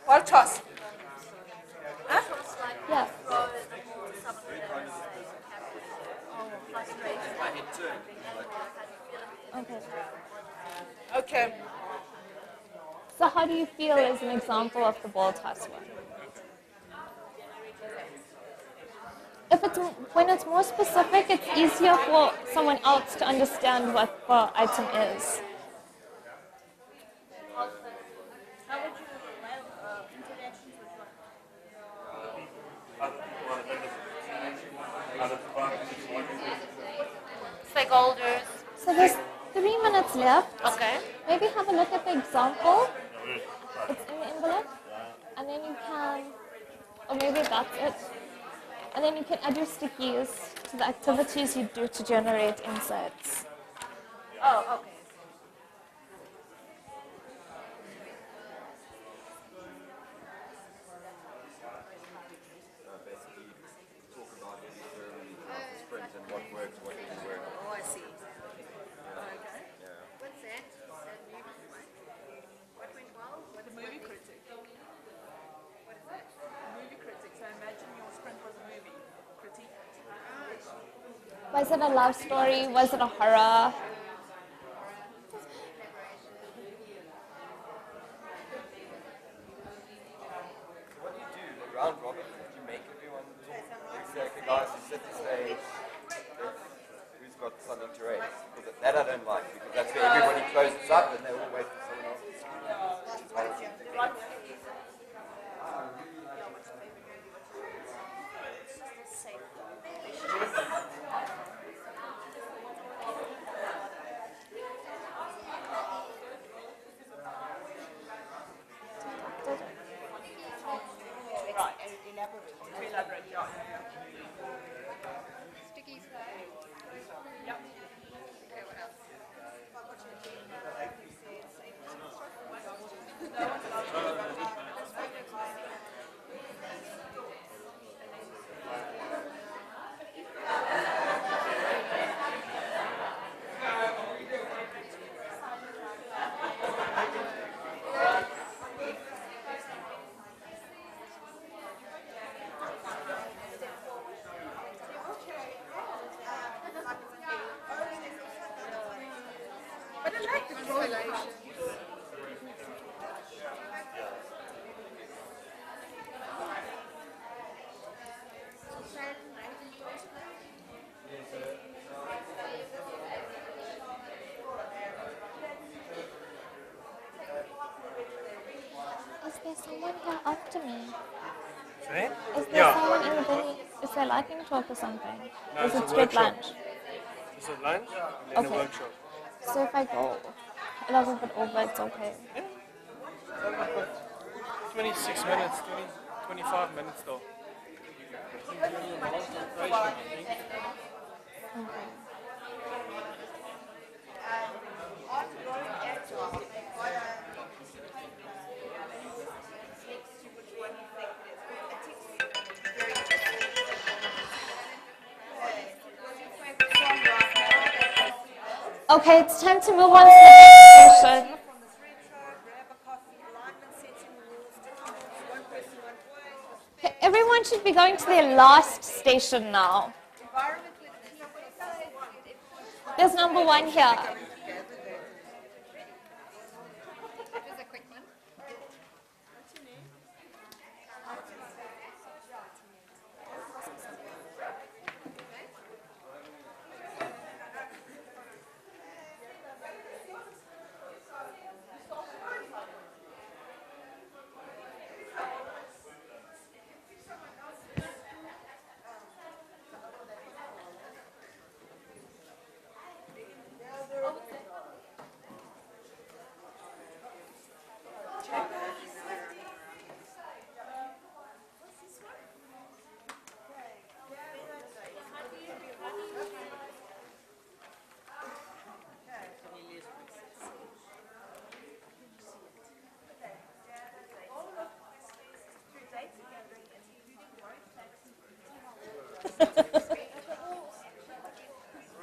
S10: Ball toss.
S1: Yeah. Okay.
S10: Okay.
S1: So how do you feel is an example of the ball toss one? When it's more specific, it's easier for someone else to understand what the item is.
S5: Stakeholders.
S1: So there's 3 minutes left.
S5: Okay.
S1: Maybe have a look at the example. It's in the envelope. And then you can, or maybe that's it. And then you can add your stickies to the activities you do to generate insights.
S5: Oh, okay.
S12: Basically, talk about the sprint and what works, what didn't work.
S2: Oh, I see.
S12: Yeah.
S2: What's that? That movie one? What went well? What
S10: The movie critic.
S2: What is that?
S10: Movie critic. So imagine your sprint was a movie. Critique.
S1: Was it a love story? Was it a horror?
S12: What do you do? The round robin? Do you make everyone talk? You say, okay, guys, you set the stage. Who's got something to raise? Because that I don't like, because that's where everybody closes up and they all wait for someone else to speak.
S10: Elaborate. To elaborate, yeah.
S1: Is there someone here after me?
S7: Sorry?
S1: Is there someone in the building? Is there lightning talk or something?
S7: No,
S1: Or is
S7: it's
S1: it
S7: a
S1: straight
S7: workshop.
S1: lunch?
S7: It's a lunch and then a workshop.
S1: So if I go a little bit over, it's okay.
S7: 26 minutes, 25 minutes though.
S1: Okay, it's time to move on to the next session. Okay, everyone should be going to their last station now. There's number 1 here.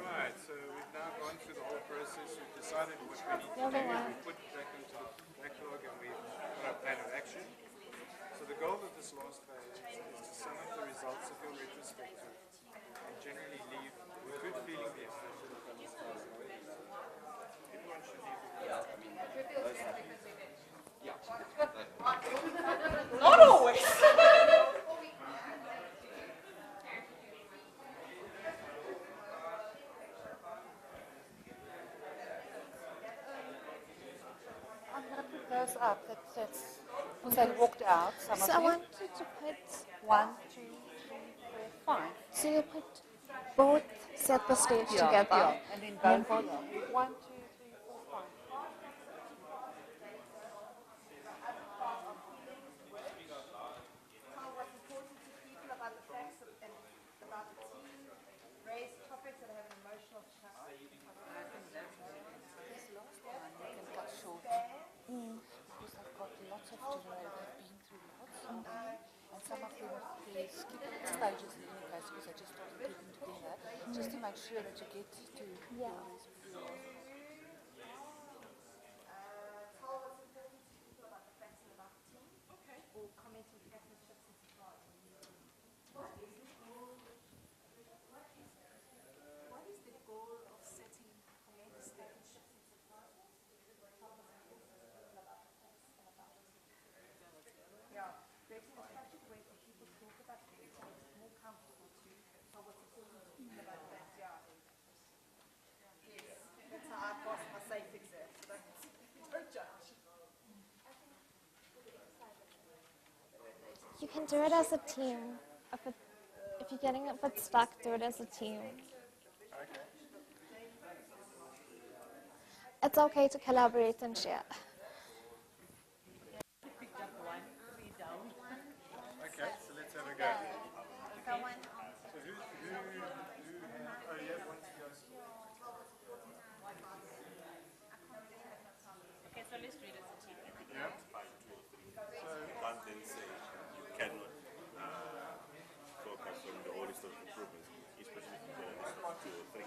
S7: Right, so we've now gone through the whole process. We've decided what we need to do. We put it back into the backlog and we put our plan of action. So the goal of this last phase is to sum up the results of your retrospective and generally leave a good feeling behind. Everyone should leave
S10: Not always.
S13: I'm going to put those up. That's once they walked out, some
S1: So
S13: of
S1: I
S13: you.
S1: want you to put,
S13: 1, 2, 3, 4, 5.
S1: so you put both set the stage together.
S13: Yeah. And then both. 1, 2, 3, 4, 5. Because I've got lots of children that have been through lots, and some of them they skip stages in any case because I just want to keep them together, just to make sure that you get to always be
S1: You can do it as a team. If you're getting a bit stuck, do it as a team. It's okay to collaborate and share.
S7: Okay, so let's have a go. So who oh yeah, wants to go?
S5: Okay, so let's read as a team.
S7: Yeah.
S11: You can't then say you cannot focus on the whole list of improvements, especially if you get a list of 2 or 3.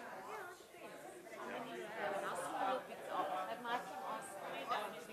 S5: That might be asked 3 down.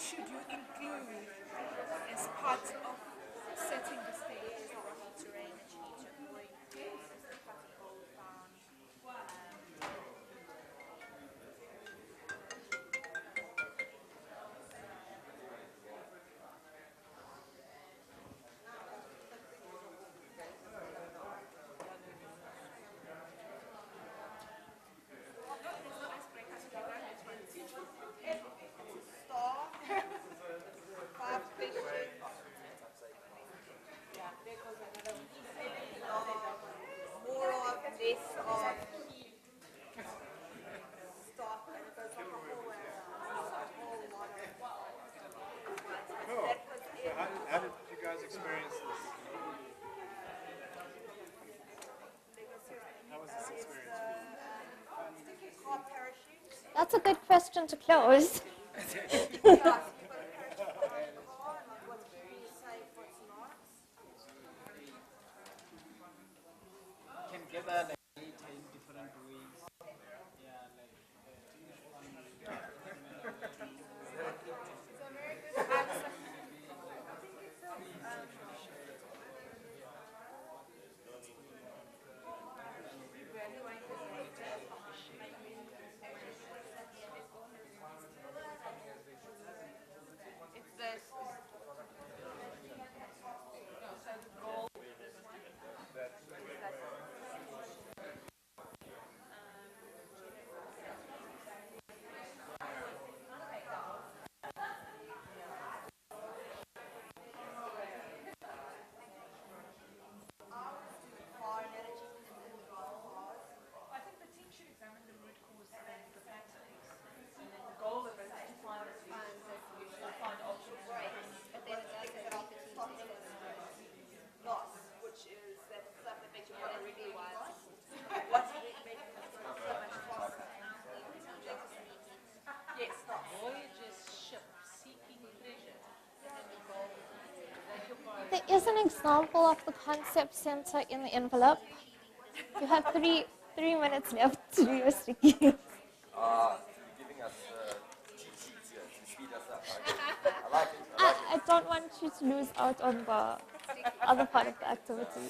S10: should you include as part of setting the stage?
S9: Terrain that you need to avoid, cutting holes down. More of this of stock, and it goes like a whole lot
S7: Cool. So how did you guys experience this? How was this experience?
S9: hot parachute.
S1: That's a good question to close.
S9: What's very safe, what's not.
S6: Can gather like 8, 10 different ways. Yeah, like
S10: It's this. I think the team should examine the root cause and the patterns, and then the goal of it is to find the solutions that you should find options.
S9: But then it does have loss, which is that stuff that makes your body really wild. What's making us grow so much faster? Yes, loss.
S13: Voyager's ship seeking treasure.
S1: There is an example of the concept center in the envelope. You have three minutes left to do your sticky.
S12: You're giving us cheat sheets here to speed us up. I like it.
S1: I don't want you to lose out on the other part of the activity.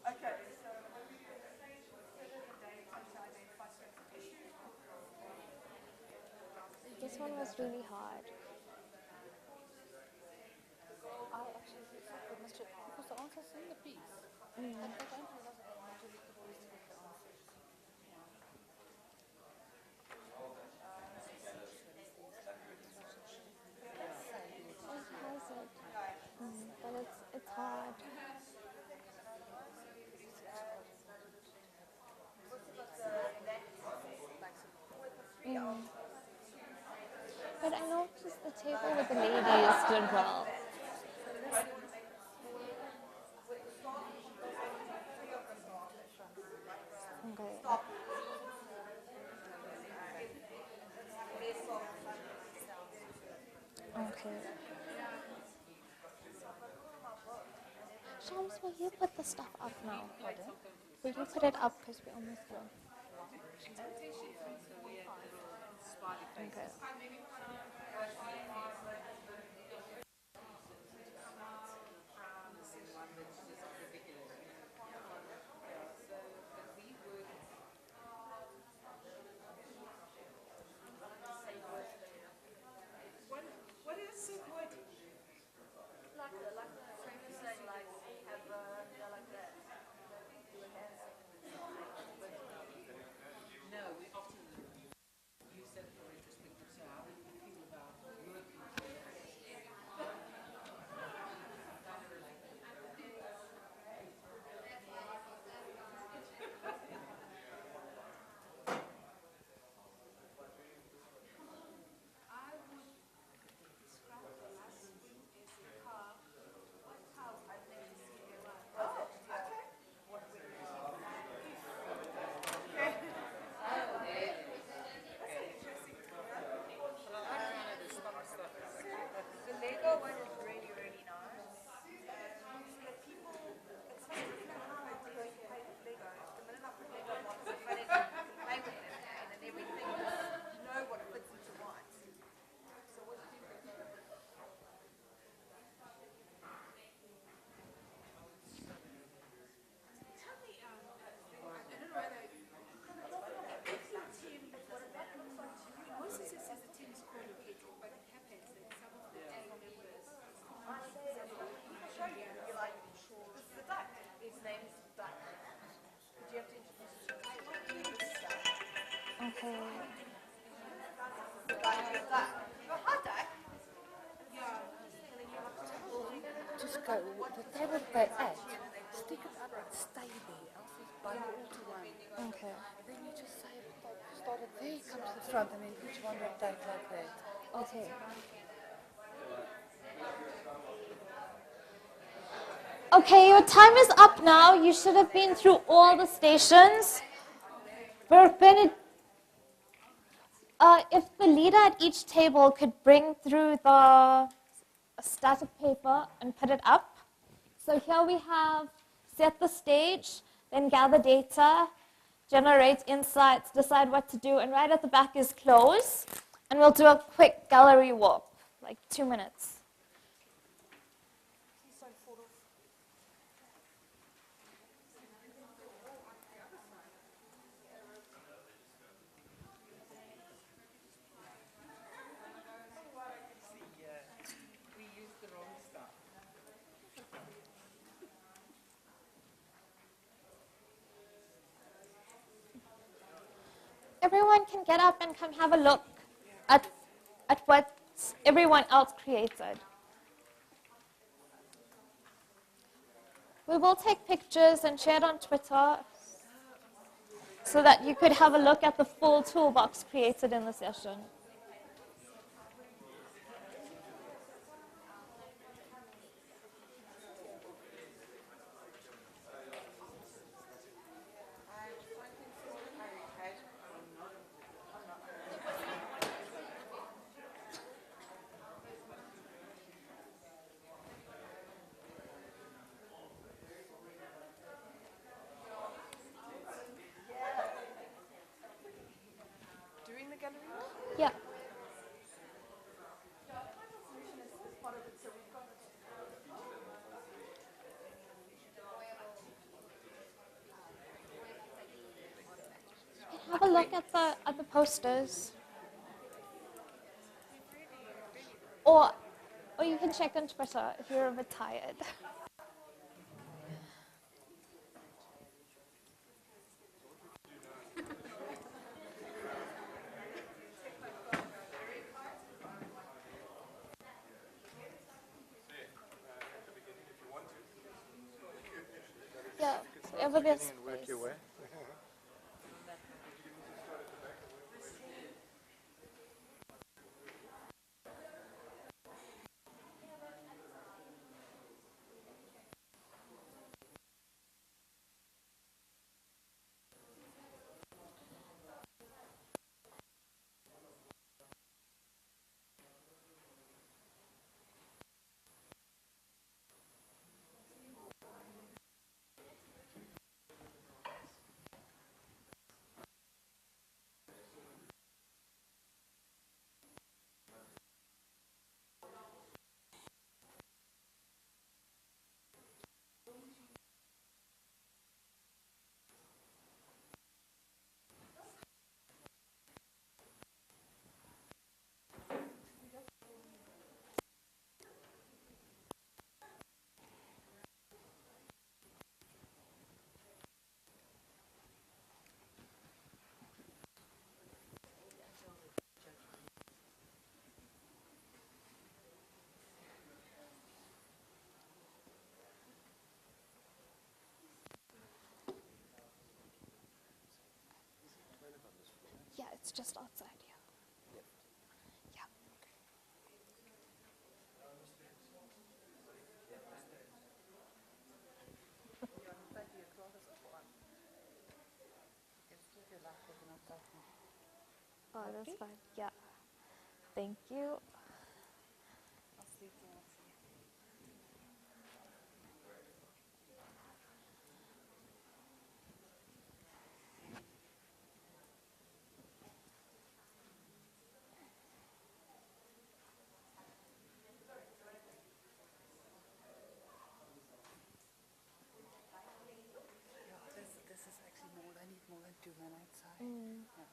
S10: Okay, so
S1: This one was really hard.
S13: I actually think so good, Mr. Because the answer's in the piece. But they don't realize that they want to look at always to get the answers.
S1: But it's hard. But I noticed the table with the ladies did well. Okay. Okay. Shams, will you put the stuff up now? Will you put it up because we're almost done? Okay.
S10: what is support?
S8: No, we often use that for retrospective. So how do you feel about work
S1: Okay.
S13: Just go, the table they're at, stick it up and stay there, else it's bundle all to one.
S1: Okay.
S13: And then you just say, start it there, come to the front, and then each one rotate like that.
S1: Okay. Okay, your time is up now. You should have been through all the stations. If the leader at each table could bring through the static paper and put it up. So here we have set the stage, then gather data, generate insights, decide what to do, and right at the back is close. And we'll do a quick gallery walk, like 2 minutes.
S10: We used the wrong stuff.
S1: Everyone can get up and come have a look at what everyone else created. We will take pictures and share it on Twitter so that you could have a look at the full toolbox created in the session.
S10: Doing the gallery walk?
S1: Yeah. Have a look at the posters. Or you can check on Twitter if you're a bit tired. Yeah, wherever there's space. Yeah, it's just outside here. Yeah. Oh, that's fine. Yeah. Thank you.
S13: This is actually more, I need more than 2 minutes. Yeah.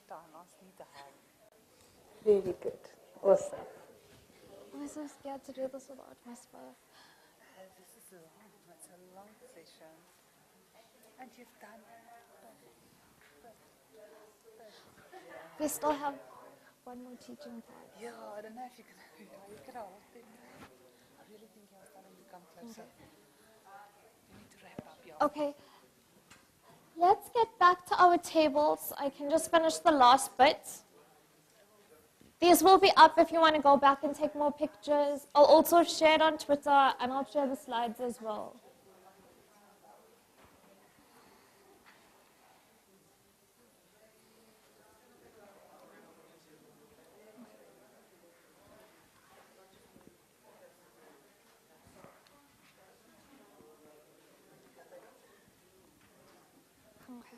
S13: time. Nice, need a hug. Very good. Awesome.
S1: I'm so scared to do this without Mispah.
S13: This is long. It's a long session. And you've done
S1: We still have one more teaching part.
S13: Yeah, I don't know if you can hold them. I really think you're starting to come closer. You need to wrap up, yeah.
S1: Okay. Let's get back to our tables. I can just finish the last bit. These will be up if you want to go back and take more pictures. I'll also share it on Twitter, and I'll share the slides as well. Okay.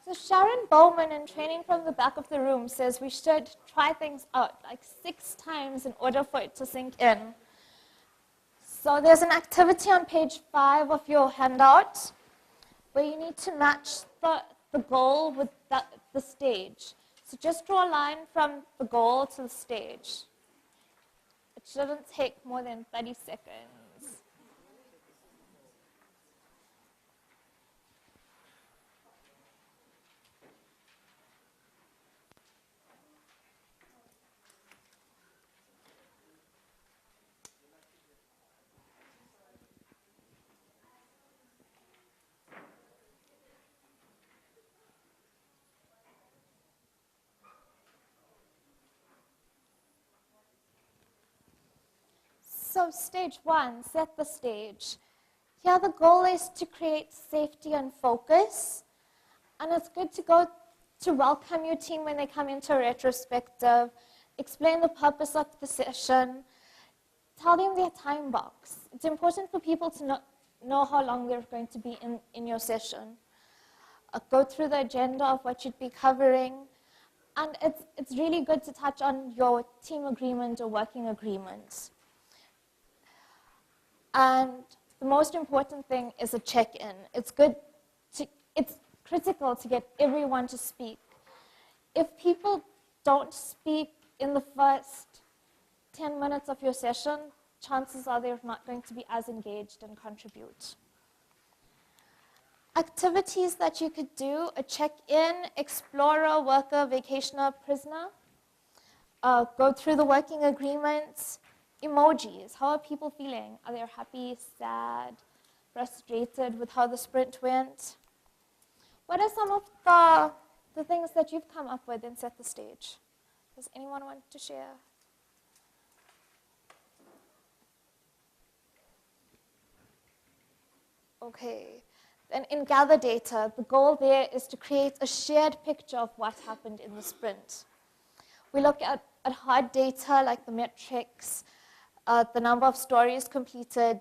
S1: So Sharon Bowman, in training from the back of the room, says we should try things out like 6 times in order for it to sink in. So there's an activity on page 5 of your handout where you need to match the goal with the stage. So just draw a line from the goal to the stage. It shouldn't take more than 30 seconds. So stage 1, set the stage. Here the goal is to create safety and focus. And it's good to welcome your team when they come into a retrospective, explain the purpose of the session, tell them their time box. It's important for people to know how long they're going to be in your session. Go through the agenda of what you'd be covering. And it's really good to touch on your team agreement or working agreement. And the most important thing is a check-in. It's critical to get everyone to speak. If people don't speak in the first 10 minutes of your session, chances are they're not going to be as engaged and contribute. Activities that you could do: a check-in, explorer, worker, vacationer, prisoner. Go through the working agreements. Emojis. How are people feeling? Are they happy, sad, frustrated with how the sprint went? What are some of the things that you've come up with and set the stage? Does anyone want to share? Okay. Then in gather data, the goal there is to create a shared picture of what happened in the sprint. We look at hard data like the metrics, the number of stories completed,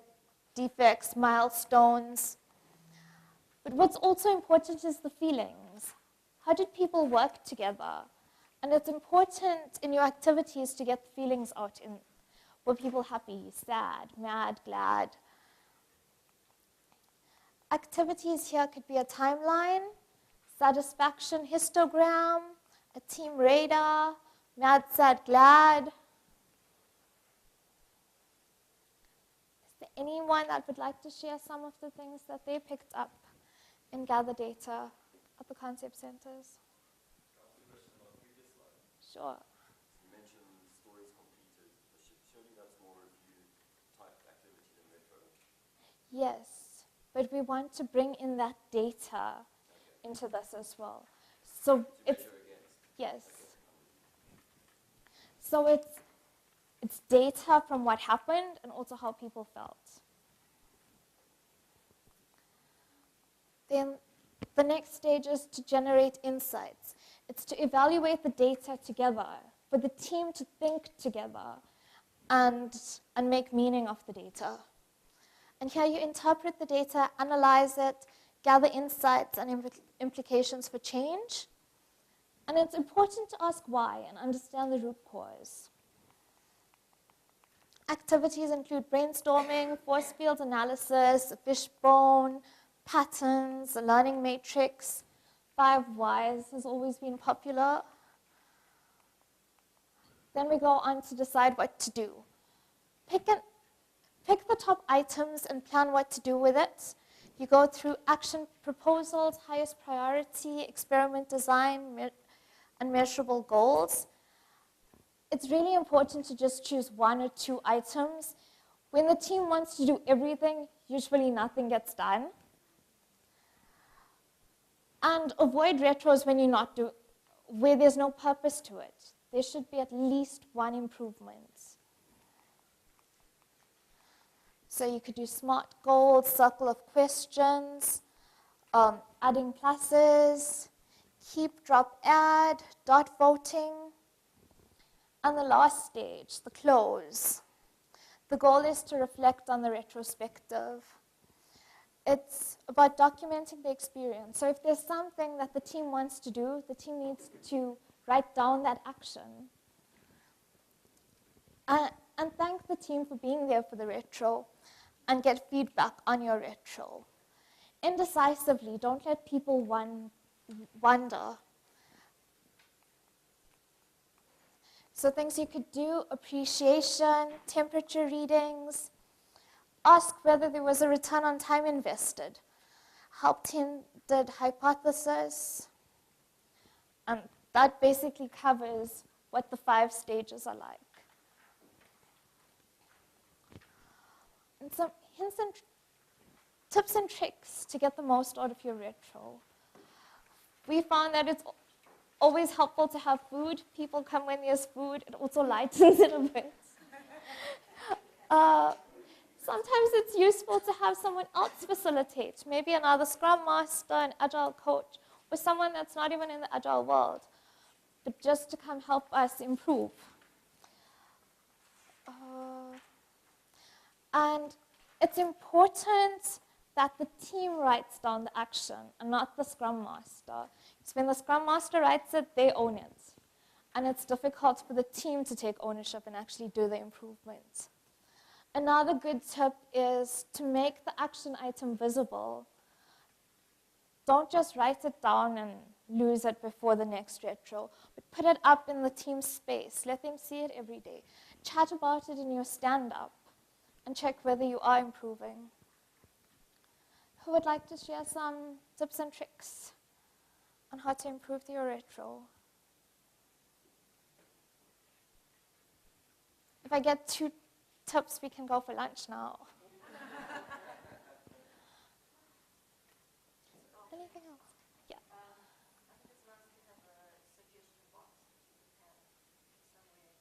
S1: defects, milestones. But what's also important is the feelings. How did people work together? And it's important in your activities to get the feelings out. Were people happy, sad, mad, glad? Activities here could be a timeline, satisfaction histogram, a team radar, mad, sad, glad. Is there anyone that would like to share some of the things that they picked up in gather data at the concept centers? Sure.
S12: You mentioned stories completed. Surely that's more review type activity than retro.
S1: Yes, but we want to bring in that data into this as well. So it's yes. So it's data from what happened and also how people felt. Then the next stage is to generate insights. It's to evaluate the data together, for the team to think together and make meaning of the data. And here you interpret the data, analyze it, gather insights and implications for change. And it's important to ask why and understand the root cause. Activities include brainstorming, force field analysis, a fishbone, patterns, a learning matrix. 5 whys has always been popular. Then we go on to decide what to do. Pick the top items and plan what to do with it. You go through action proposals, highest priority, experiment design, and measurable goals. It's really important to just choose 1 or 2 items. When the team wants to do everything, usually nothing gets done. And avoid retros where there's no purpose to it. There should be at least 1 improvement. So you could do SMART goals, circle of questions, adding pluses, keep, drop, add, dot voting. And the last stage, the close. The goal is to reflect on the retrospective. It's about documenting the experience. So if there's something that the team wants to do, the team needs to write down that action. And thank the team for being there for the retro and get feedback on your retro. Indecisively, don't let people wonder. So things you could do: appreciation, temperature readings, ask whether there was a return on time invested, help team did hypothesis, and that basically covers what the 5 stages are like. And some hints and tips and tricks to get the most out of your retro. We found that it's always helpful to have food. People come when there's food. It also lightens it a bit. Sometimes it's useful to have someone else facilitate, maybe another Scrum Master, an Agile coach, or someone that's not even in the Agile world, but just to come help us improve. And it's important that the team writes down the action and not the Scrum Master. Because when the Scrum Master writes it, they own it. And it's difficult for the team to take ownership and actually do the improvement. Another good tip is to make the action item visible. Don't just write it down and lose it before the next retro, but put it up in the team space. Let them see it every day. Chat about it in your stand-up and check whether you are improving. Who would like to share some tips and tricks on how to improve your retro? If I get 2 tips, we can go for lunch now. Anything else? Yeah.
S2: I think it's nice to have a suggestion box if you can, somewhere.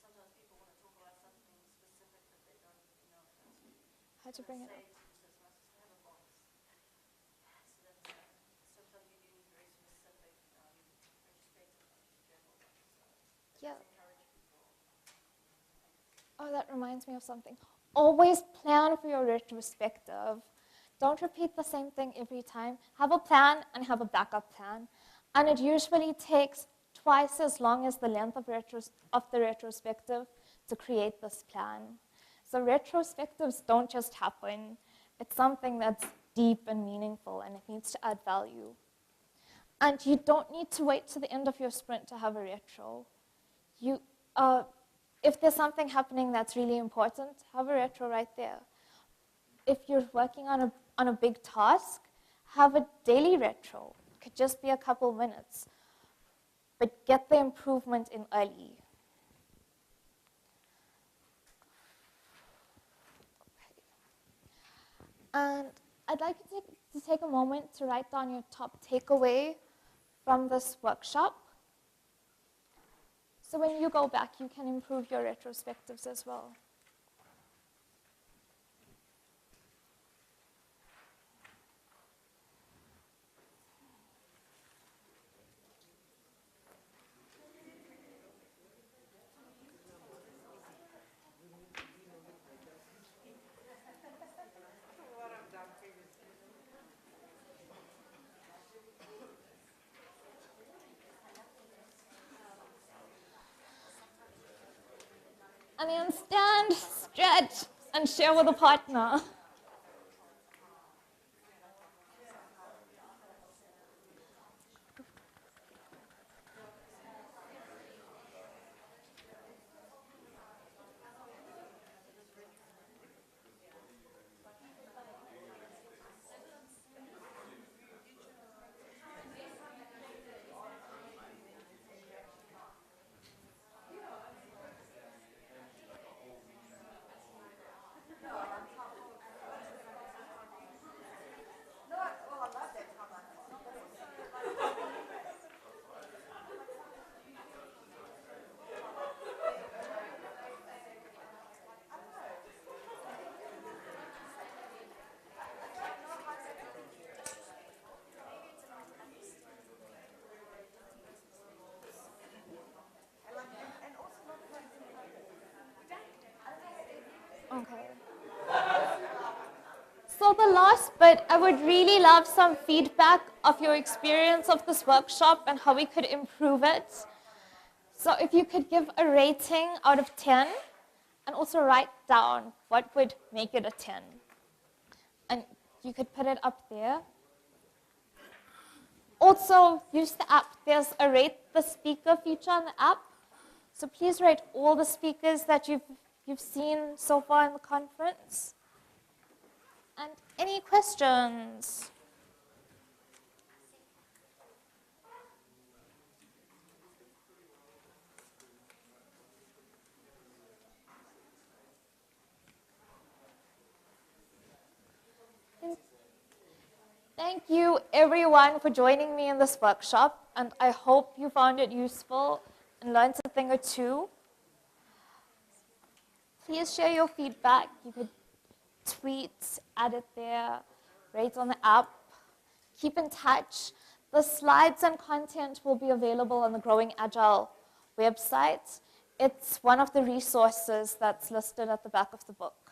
S2: Sometimes people want to talk about something specific that they don't really know how to.
S1: How to bring it up.
S2: So it's nice to have a box. So that sometimes you do need very specific retrospective journal.
S1: Yeah. Oh, that reminds me of something. Always plan for your retrospective. Don't repeat the same thing every time. Have a plan and have a backup plan. And it usually takes twice as long as the length of the retrospective to create this plan. So retrospectives don't just happen. It's something that's deep and meaningful, and it needs to add value. And you don't need to wait to the end of your sprint to have a retro. If there's something happening that's really important, have a retro right there. If you're working on a big task, have a daily retro. It could just be a couple minutes. But get the improvement in early. Okay. And I'd like you to take a moment to write down your top takeaway from this workshop. So when you go back, you can improve your retrospectives as well. And then stand, stretch, and share with a partner. Okay. So the last bit, I would really love some feedback of your experience of this workshop and how we could improve it. So if you could give a rating out of 10 and also write down what would make it a 10. And you could put it up there. Also, use the app. There's a rate the speaker feature on the app. So please rate all the speakers that you've seen so far in the conference. And any questions? Thank you everyone for joining me in this workshop, and I hope you found it useful and learned a thing or two. Please share your feedback. You could tweet, add it there, rate on the app. Keep in touch. The slides and content will be available on the Growing Agile website. It's one of the resources that's listed at the back of the book.